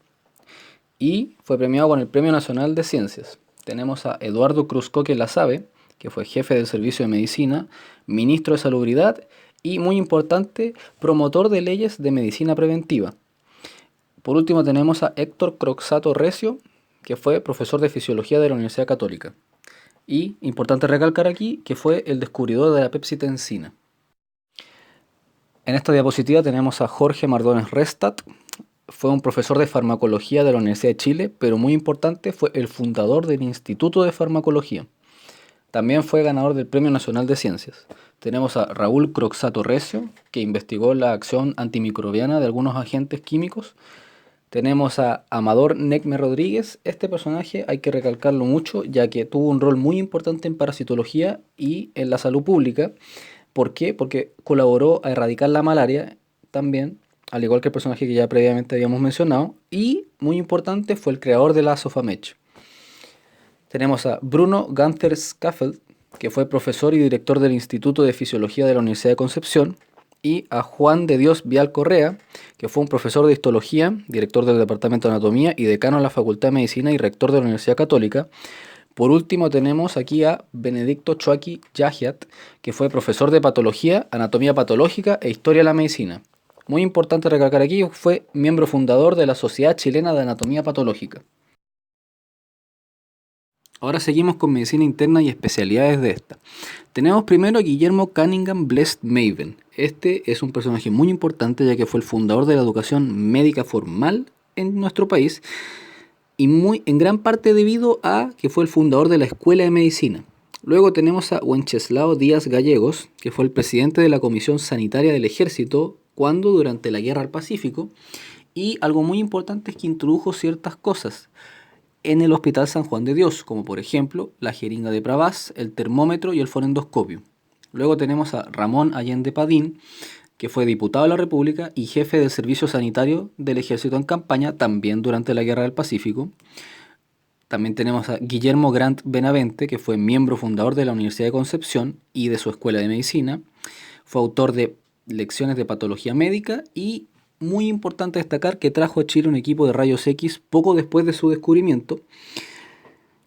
S5: y fue premiado con el Premio Nacional de Ciencias. Tenemos a Eduardo Cruzcoque Lasabe, que fue jefe del Servicio de Medicina, ministro de Salubridad y, muy importante, promotor de leyes de medicina preventiva. Por último tenemos a Héctor Croxato Recio, que fue profesor de Fisiología de la Universidad Católica. Y, importante recalcar aquí, que fue el descubridor de la pepsitensina. En esta diapositiva tenemos a Jorge Mardones Restat. Fue un profesor de farmacología de la Universidad de Chile, pero muy importante, fue el fundador del Instituto de Farmacología. También fue ganador del Premio Nacional de Ciencias. Tenemos a Raúl Croxato Recio, que investigó la acción antimicrobiana de algunos agentes químicos. Tenemos a Amador Necme Rodríguez. Este personaje hay que recalcarlo mucho, ya que tuvo un rol muy importante en parasitología y en la salud pública. ¿Por qué? Porque colaboró a erradicar la malaria también, al igual que el personaje que ya previamente habíamos mencionado. Y, muy importante, fue el creador de la Sofamech. Tenemos a Bruno Gunther Schaffeld, que fue profesor y director del Instituto de Fisiología de la Universidad de Concepción. Y a Juan de Dios Vial Correa, que fue un profesor de histología, director del Departamento de Anatomía y decano de la Facultad de Medicina y rector de la Universidad Católica. Por último tenemos aquí a Benedicto Choaki Yagiat, que fue profesor de Patología, Anatomía Patológica e Historia de la Medicina. Muy importante recalcar aquí, fue miembro fundador de la Sociedad Chilena de Anatomía Patológica. Ahora seguimos con medicina interna y especialidades de esta. Tenemos primero a Guillermo Cunningham Blessed Maven. Este es un personaje muy importante ya que fue el fundador de la educación médica formal en nuestro país y en gran parte debido a que fue el fundador de la Escuela de Medicina. Luego tenemos a Wenceslao Díaz Gallegos, que fue el presidente de la Comisión Sanitaria del Ejército durante la Guerra al Pacífico, y algo muy importante es que introdujo ciertas cosas en el Hospital San Juan de Dios, como por ejemplo la jeringa de Pravaz, el termómetro y el fonendoscopio. Luego tenemos a Ramón Allende Padín, que fue diputado de la República y jefe del Servicio Sanitario del Ejército en campaña, también durante la Guerra del Pacífico. También tenemos a Guillermo Grant Benavente, que fue miembro fundador de la Universidad de Concepción y de su Escuela de Medicina. Fue autor de lecciones de patología médica y, muy importante destacar, que trajo a Chile un equipo de rayos X poco después de su descubrimiento.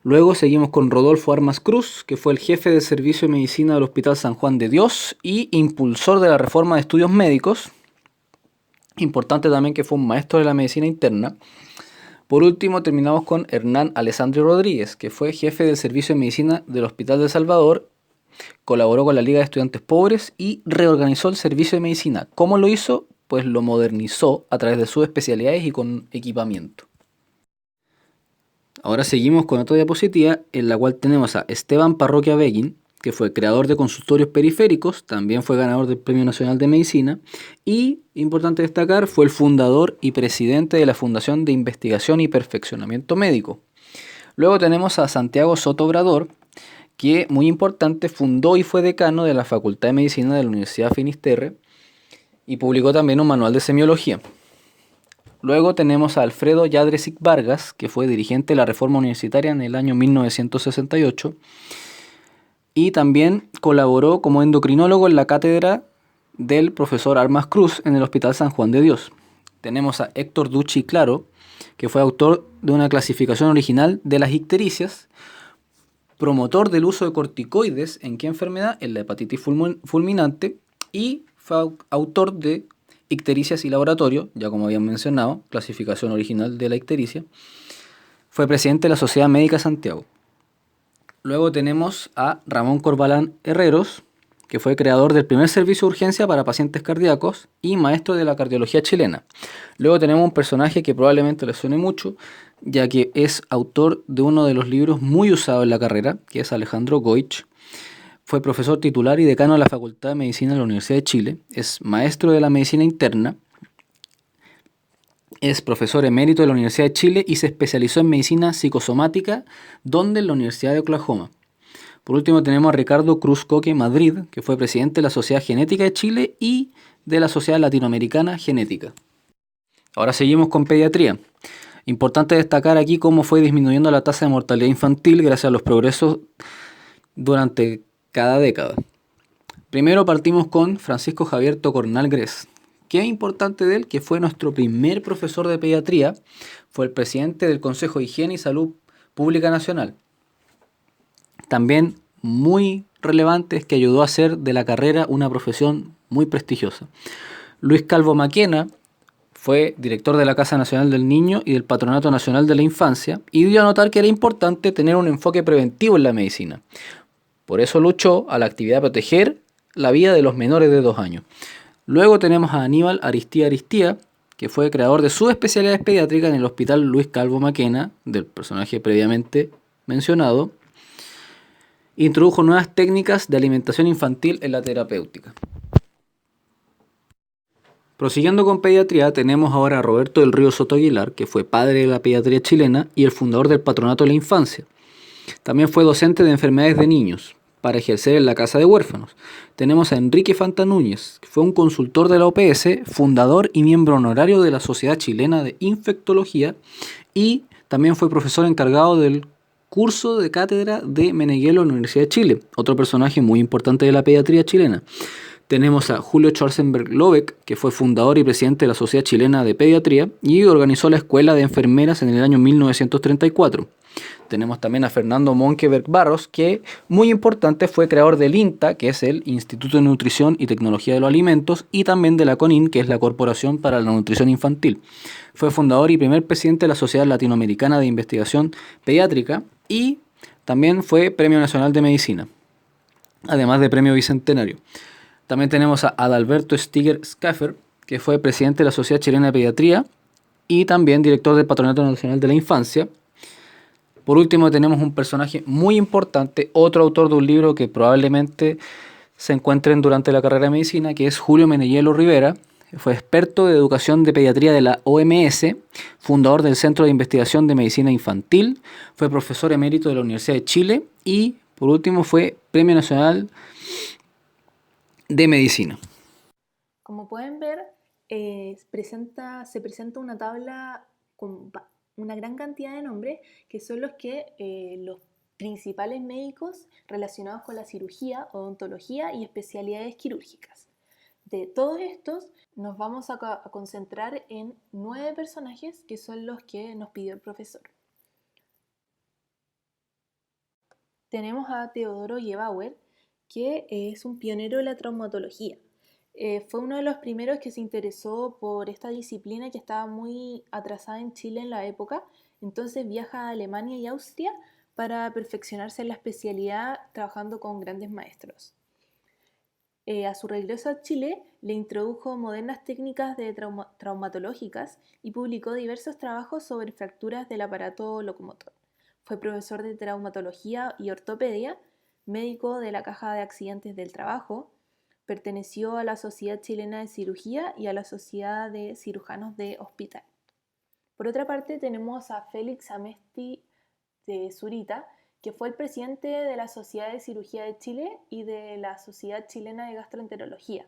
S5: Luego seguimos con Rodolfo Armas Cruz, que fue el jefe del Servicio de Medicina del Hospital San Juan de Dios y impulsor de la reforma de estudios médicos. Importante también que fue un maestro de la medicina interna. Por último, terminamos con Hernán Alessandro Rodríguez, que fue jefe del Servicio de Medicina del Hospital de Salvador, colaboró con la Liga de Estudiantes Pobres y reorganizó el Servicio de Medicina. ¿Cómo lo hizo? Pues lo modernizó a través de sus especialidades y con equipamiento. Ahora seguimos con otra diapositiva en la cual tenemos a Esteban Parroquia Beguín, que fue creador de consultorios periféricos, también fue ganador del Premio Nacional de Medicina y, importante destacar, fue el fundador y presidente de la Fundación de Investigación y Perfeccionamiento Médico. Luego tenemos a Santiago Soto Obrador, que, muy importante, fundó y fue decano de la Facultad de Medicina de la Universidad Finisterre y publicó también un manual de semiología. Luego tenemos a Alfredo Yadresic Vargas, que fue dirigente de la Reforma Universitaria en el año 1968 y también colaboró como endocrinólogo en la cátedra del profesor Armas Cruz en el Hospital San Juan de Dios. Tenemos a Héctor Ducci Claro, que fue autor de una clasificación original de las ictericias, promotor del uso de corticoides en qué enfermedad, en la hepatitis fulminante, y fue autor de Ictericias y Laboratorio, ya como habían mencionado, clasificación original de la ictericia. Fue presidente de la Sociedad Médica Santiago. Luego tenemos a Ramón Corbalán Herreros, que fue creador del primer servicio de urgencia para pacientes cardíacos y maestro de la cardiología chilena. Luego tenemos un personaje que probablemente les suene mucho, ya que es autor de uno de los libros muy usados en la carrera, que es Alejandro Goich. Fue profesor titular y decano de la Facultad de Medicina de la Universidad de Chile, es maestro de la medicina interna, es profesor emérito de la Universidad de Chile y se especializó en medicina psicosomática, donde en la Universidad de Oklahoma. Por último tenemos a Ricardo Cruz Coque Madrid, que fue presidente de la Sociedad Genética de Chile y de la Sociedad Latinoamericana Genética. Ahora seguimos con pediatría. Importante destacar aquí cómo fue disminuyendo la tasa de mortalidad infantil gracias a los progresos durante cada década. Primero partimos con Francisco Javier Tocornal Gres. ¿Qué es importante de él? Que fue nuestro primer profesor de pediatría, fue el presidente del Consejo de Higiene y Salud Pública Nacional. También muy relevante es que ayudó a hacer de la carrera una profesión muy prestigiosa. Luis Calvo Maquena fue director de la Casa Nacional del Niño y del Patronato Nacional de la Infancia y dio a notar que era importante tener un enfoque preventivo en la medicina. Por eso luchó a la actividad de proteger la vida de los menores de 2 años. Luego tenemos a Aníbal Aristía, que fue creador de subespecialidades pediátricas en el Hospital Luis Calvo Maquena, del personaje previamente mencionado. Introdujo nuevas técnicas de alimentación infantil en la terapéutica. Prosiguiendo con pediatría, tenemos ahora a Roberto del Río Soto Aguilar, que fue padre de la pediatría chilena y el fundador del Patronato de la Infancia. También fue docente de enfermedades de niños para ejercer en la Casa de Huérfanos. Tenemos a Enrique Fanta Núñez, que fue un consultor de la OPS, fundador y miembro honorario de la Sociedad Chilena de Infectología y también fue profesor encargado del curso de cátedra de Meneghelo en la Universidad de Chile, otro personaje muy importante de la pediatría chilena. Tenemos a Julio Schwarzenberg Lobeck, que fue fundador y presidente de la Sociedad Chilena de Pediatría y organizó la Escuela de Enfermeras en el año 1934. Tenemos también a Fernando Monkeberg Barros, que, muy importante, fue creador del INTA, que es el Instituto de Nutrición y Tecnología de los Alimentos, y también de la CONIN, que es la Corporación para la Nutrición Infantil. Fue fundador y primer presidente de la Sociedad Latinoamericana de Investigación Pediátrica y También fue Premio Nacional de Medicina, además de Premio Bicentenario. También tenemos a Adalberto Stiger Schaffer, que fue presidente de la Sociedad Chilena de Pediatría y también director del Patronato Nacional de la Infancia. Por último tenemos un personaje muy importante, otro autor de un libro que probablemente se encuentren durante la carrera de medicina, que es Julio Meneyelo Rivera. Fue experto de educación de pediatría de la OMS, fundador del Centro de Investigación de Medicina Infantil, fue profesor emérito de la Universidad de Chile y, por último, fue Premio Nacional de Medicina.
S3: Como pueden ver, se presenta una tabla con una gran cantidad de nombres que son los principales médicos relacionados con la cirugía, odontología y especialidades quirúrgicas. De todos estos, nos vamos a concentrar en 9 personajes que son los que nos pidió el profesor. Tenemos a Teodoro Gebauer, que es un pionero de la traumatología. Fue uno de los primeros que se interesó por esta disciplina que estaba muy atrasada en Chile en la época. Entonces viaja a Alemania y Austria para perfeccionarse en la especialidad trabajando con grandes maestros. A su regreso a Chile le introdujo modernas técnicas traumatológicas y publicó diversos trabajos sobre fracturas del aparato locomotor. Fue profesor de traumatología y ortopedia, médico de la Caja de Accidentes del Trabajo, perteneció a la Sociedad Chilena de Cirugía y a la Sociedad de Cirujanos de Hospital. Por otra parte tenemos a Félix Amesti de Zurita, que fue el presidente de la Sociedad de Cirugía de Chile y de la Sociedad Chilena de Gastroenterología.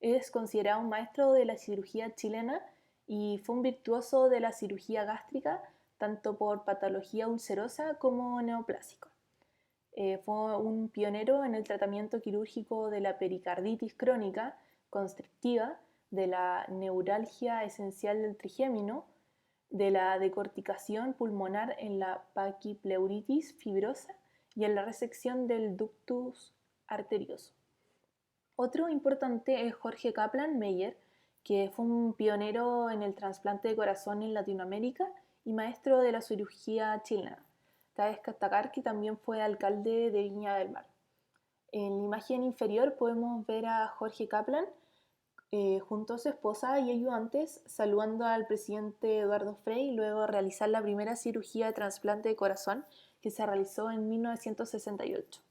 S3: Es considerado un maestro de la cirugía chilena y fue un virtuoso de la cirugía gástrica, tanto por patología ulcerosa como neoplásico. Fue un pionero en el tratamiento quirúrgico de la pericarditis crónica constrictiva, de la neuralgia esencial del trigémino, de la decorticación pulmonar en la paquipleuritis fibrosa y en la resección del ductus arterioso. Otro importante es Jorge Kaplan Meyer, que fue un pionero en el trasplante de corazón en Latinoamérica y maestro de la cirugía chilena. Cabe destacar que también fue alcalde de Viña del Mar. En la imagen inferior podemos ver a Jorge Kaplan junto a su esposa y ayudantes saludando al presidente Eduardo Frei luego de realizar la primera cirugía de trasplante de corazón que se realizó en 1968.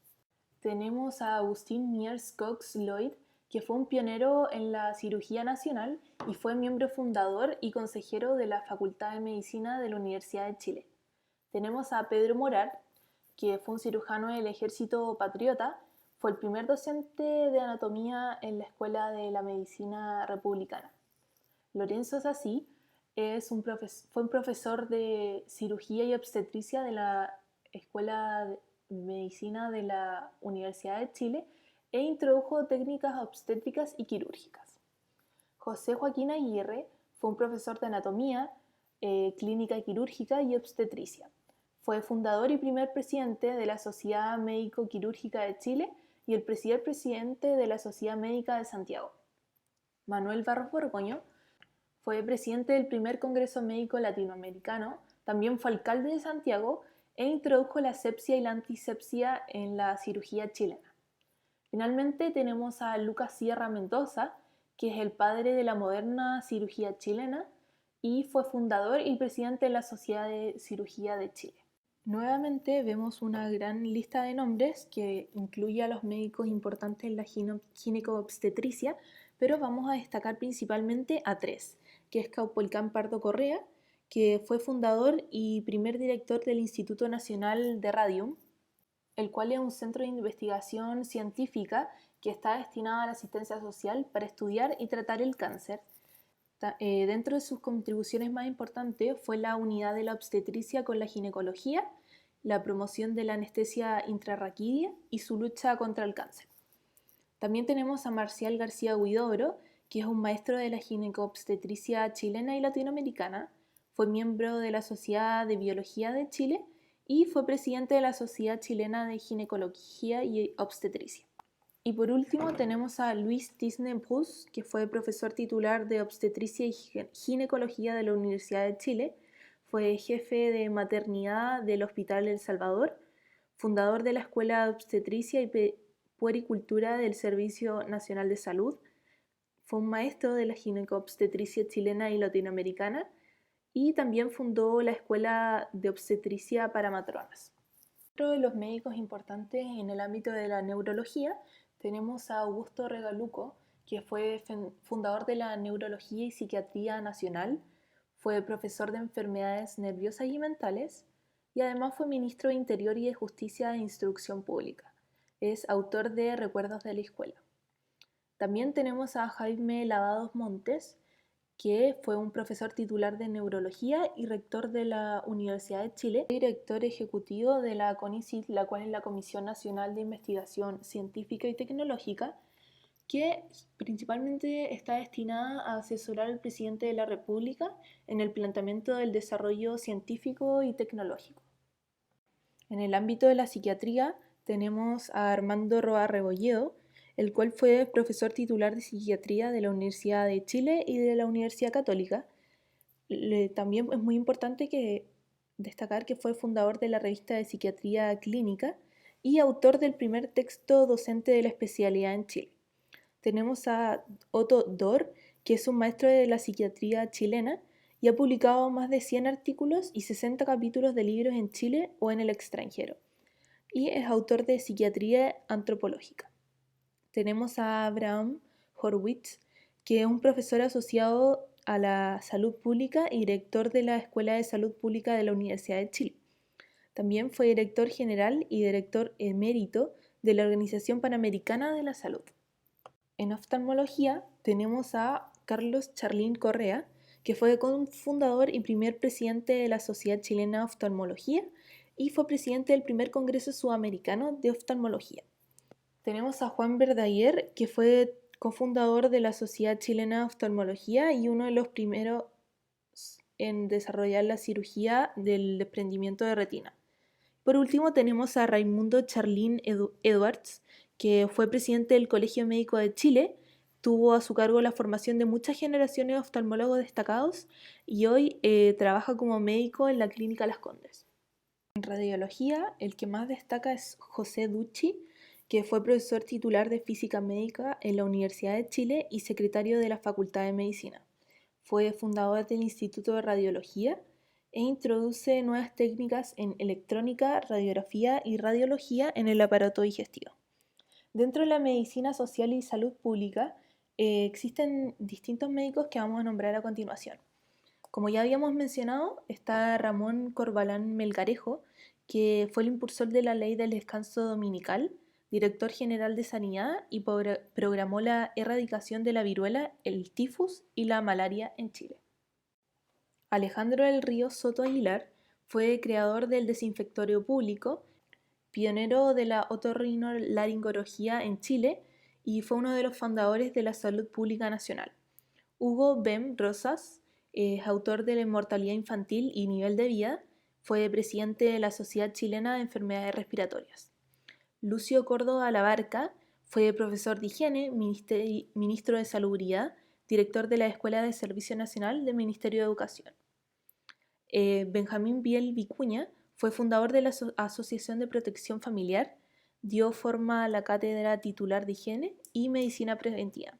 S3: Tenemos a Agustín Miers Cox Lloyd, que fue un pionero en la cirugía nacional y fue miembro fundador y consejero de la Facultad de Medicina de la Universidad de Chile. Tenemos a Pedro Morar, que fue un cirujano del Ejército Patriota, fue el primer docente de anatomía en la Escuela de la Medicina Republicana. Lorenzo Sassi fue un profesor de cirugía y obstetricia de la Escuela de Medicina de la Universidad de Chile e introdujo técnicas obstétricas y quirúrgicas. José Joaquín Aguirre fue un profesor de anatomía, clínica quirúrgica y obstetricia. Fue fundador y primer presidente de la Sociedad Médico-Quirúrgica de Chile y el primer presidente de la Sociedad Médica de Santiago. Manuel Barros Borgoño fue presidente del primer Congreso Médico Latinoamericano, también fue alcalde de Santiago e introdujo la asepsia y la antisepsia en la cirugía chilena. Finalmente tenemos a Lucas Sierra Mendoza, que es el padre de la moderna cirugía chilena y fue fundador y presidente de la Sociedad de Cirugía de Chile. Nuevamente vemos una gran lista de nombres que incluye a los médicos importantes en la gineco-obstetricia, pero vamos a destacar principalmente a 3, que es Caupolicán Pardo Correa, que fue fundador y primer director del Instituto Nacional de Radium, el cual es un centro de investigación científica que está destinado a la asistencia social para estudiar y tratar el cáncer. Dentro de sus contribuciones más importantes fue la unidad de la obstetricia con la ginecología, la promoción de la anestesia intrarraquídea y su lucha contra el cáncer. También tenemos a Marcial García Huidobro, que es un maestro de la gineco-obstetricia chilena y latinoamericana, fue miembro de la Sociedad de Biología de Chile y fue presidente de la Sociedad Chilena de Ginecología y Obstetricia. Y por último tenemos a Luis Tisne-Bruce, que fue profesor titular de obstetricia y ginecología de la Universidad de Chile, fue jefe de maternidad del Hospital El Salvador, fundador de la Escuela de Obstetricia y Puericultura del Servicio Nacional de Salud. Fue un maestro de la ginecobstetricia chilena y latinoamericana y también fundó la Escuela de Obstetricia para Matronas. Otro de los médicos importantes en el ámbito de la neurología tenemos a Augusto Regaluco, que fue fundador de la Neurología y Psiquiatría Nacional, fue profesor de enfermedades nerviosas y mentales y además fue ministro de Interior y de Justicia e Instrucción Pública. Es autor de Recuerdos de la Escuela. También tenemos a Jaime Lavados Montes, que fue un profesor titular de neurología y rector de la Universidad de Chile, director ejecutivo de la CONICIT, la cual es la Comisión Nacional de Investigación Científica y Tecnológica, que principalmente está destinada a asesorar al presidente de la República en el planteamiento del desarrollo científico y tecnológico. En el ámbito de la psiquiatría tenemos a Armando Roa Rebolledo, el cual fue profesor titular de psiquiatría de la Universidad de Chile y de la Universidad Católica. También es muy importante destacar que fue fundador de la revista de Psiquiatría Clínica y autor del primer texto docente de la especialidad en Chile. Tenemos a Otto Dor, que es un maestro de la psiquiatría chilena y ha publicado más de 100 artículos y 60 capítulos de libros en Chile o en el extranjero, y es autor de Psiquiatría Antropológica. Tenemos a Abraham Horwitz, que es un profesor asociado a la salud pública y director de la Escuela de Salud Pública de la Universidad de Chile. También fue director general y director emérito de la Organización Panamericana de la Salud. En oftalmología tenemos a Carlos Charlín Correa, que fue cofundador y primer presidente de la Sociedad Chilena de Oftalmología y fue presidente del primer Congreso Sudamericano de Oftalmología. Tenemos a Juan Verdaguer, que fue cofundador de la Sociedad Chilena de Oftalmología y uno de los primeros en desarrollar la cirugía del desprendimiento de retina. Por último tenemos a Raimundo Charlín Edwards, que fue presidente del Colegio Médico de Chile, tuvo a su cargo la formación de muchas generaciones de oftalmólogos destacados y hoy trabaja como médico en la Clínica Las Condes. En radiología, el que más destaca es José Ducci, que fue profesor titular de Física Médica en la Universidad de Chile y secretario de la Facultad de Medicina. Fue fundador del Instituto de Radiología e introduce nuevas técnicas en electrónica, radiografía y radiología en el aparato digestivo. Dentro de la medicina social y salud pública existen distintos médicos que vamos a nombrar a continuación. Como ya habíamos mencionado, está Ramón Corbalán Melgarejo, que fue el impulsor de la ley del descanso dominical, director general de Sanidad y programó la erradicación de la viruela, el tifus y la malaria en Chile. Alejandro del Río Soto Aguilar fue creador del desinfectorio público, pionero de la otorrinolaringología en Chile y fue uno de los fundadores de la salud pública nacional. Hugo Bem Rosas es autor de la inmortalidad infantil y nivel de vida, fue presidente de la Sociedad Chilena de Enfermedades Respiratorias. Lucio Córdoba Labarca fue profesor de higiene, ministro de Salubridad, director de la Escuela de Servicio Nacional del Ministerio de Educación. Benjamín Biel Vicuña fue fundador de la Asociación de Protección Familiar, dio forma a la cátedra titular de higiene y medicina preventiva.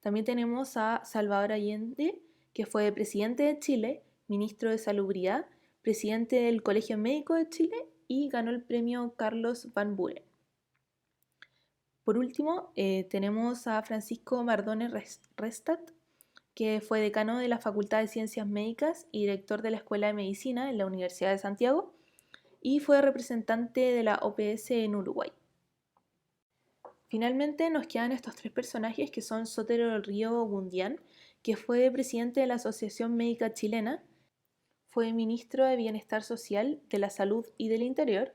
S3: También tenemos a Salvador Allende, que fue presidente de Chile, ministro de Salubridad, presidente del Colegio Médico de Chile y ganó el premio Carlos Van Buren. Por último, tenemos a Francisco Mardones Restat, que fue decano de la Facultad de Ciencias Médicas y director de la Escuela de Medicina en la Universidad de Santiago y fue representante de la OPS en Uruguay. Finalmente nos quedan estos tres personajes que son Sotero del Río Gundián, que fue presidente de la Asociación Médica Chilena, fue ministro de Bienestar Social, de la Salud y del Interior,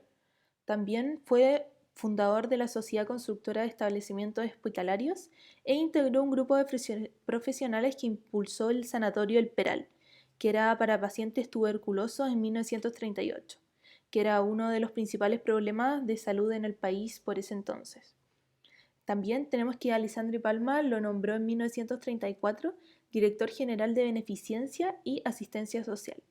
S3: también fue fundador de la Sociedad Constructora de Establecimientos Hospitalarios e integró un grupo de profesionales que impulsó el Sanatorio El Peral, que era para pacientes tuberculosos en 1938, que era uno de los principales problemas de salud en el país por ese entonces. También tenemos que Alessandri Palma lo nombró en 1934 director general de Beneficencia y Asistencia Social.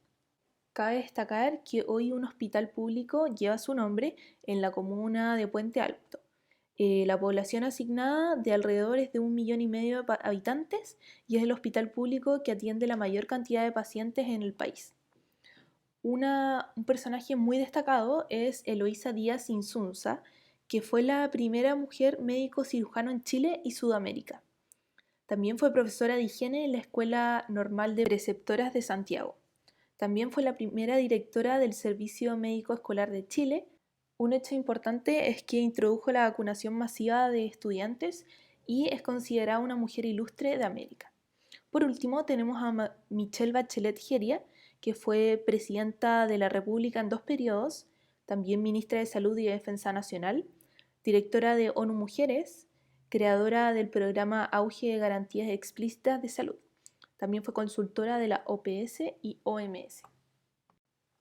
S3: Cabe destacar que hoy un hospital público lleva su nombre en la comuna de Puente Alto. La población asignada de alrededor es de 1,5 millones de habitantes y es el hospital público que atiende la mayor cantidad de pacientes en el país. Un personaje muy destacado es Eloísa Díaz Insunza, que fue la primera mujer médico cirujano en Chile y Sudamérica. También fue profesora de higiene en la Escuela Normal de Preceptoras de Santiago. También fue la primera directora del Servicio Médico Escolar de Chile. Un hecho importante es que introdujo la vacunación masiva de estudiantes y es considerada una mujer ilustre de América. Por último, tenemos a Michelle Bachelet Jeria, que fue presidenta de la República en 2 periodos, también ministra de Salud y Defensa Nacional, directora de ONU Mujeres, creadora del programa Auge de Garantías Explícitas de Salud. También fue consultora de la OPS y OMS.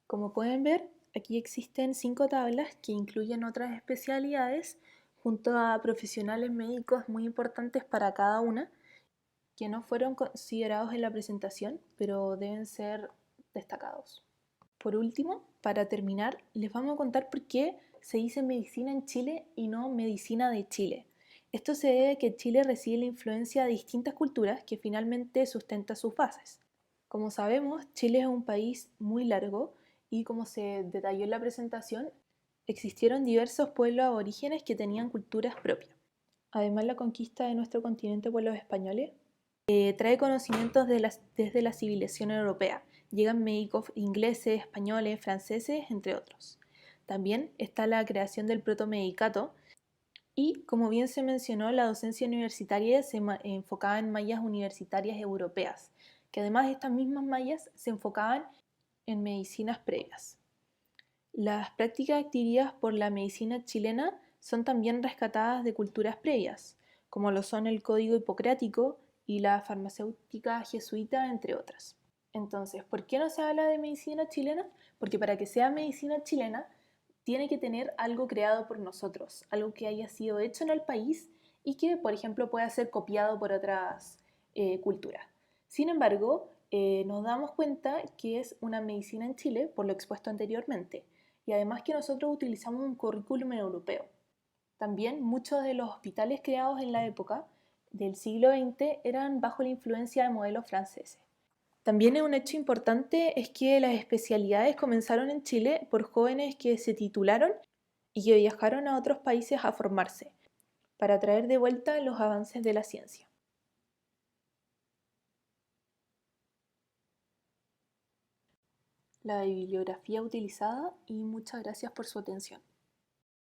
S3: Como pueden ver, aquí existen 5 tablas que incluyen otras especialidades junto a profesionales médicos muy importantes para cada una, que no fueron considerados en la presentación, pero deben ser destacados. Por último, para terminar, les vamos a contar por qué se dice medicina en Chile y no medicina de Chile. Esto se debe a que Chile recibe la influencia de distintas culturas que finalmente sustenta sus bases. Como sabemos, Chile es un país muy largo y, como se detalló en la presentación, existieron diversos pueblos aborígenes que tenían culturas propias. Además, la conquista de nuestro continente por los españoles trae conocimientos desde la civilización europea. Llegan médicos ingleses, españoles, franceses, entre otros. También está la creación del protomedicato y, como bien se mencionó, la docencia universitaria se enfocaba en mallas universitarias europeas, que además estas mismas mallas se enfocaban en medicinas previas. Las prácticas adquiridas por la medicina chilena son también rescatadas de culturas previas, como lo son el Código Hipocrático y la farmacéutica jesuita, entre otras. Entonces, ¿por qué no se habla de medicina chilena? Porque para que sea medicina chilena, tiene que tener algo creado por nosotros, algo que haya sido hecho en el país y que, por ejemplo, pueda ser copiado por otras culturas. Sin embargo, nos damos cuenta que es una medicina en Chile, por lo expuesto anteriormente, y además que nosotros utilizamos un currículum europeo. También muchos de los hospitales creados en la época del siglo XX eran bajo la influencia de modelos franceses. También un hecho importante es que las especialidades comenzaron en Chile por jóvenes que se titularon y que viajaron a otros países a formarse, para traer de vuelta los avances de la ciencia. La bibliografía utilizada y muchas gracias por su atención.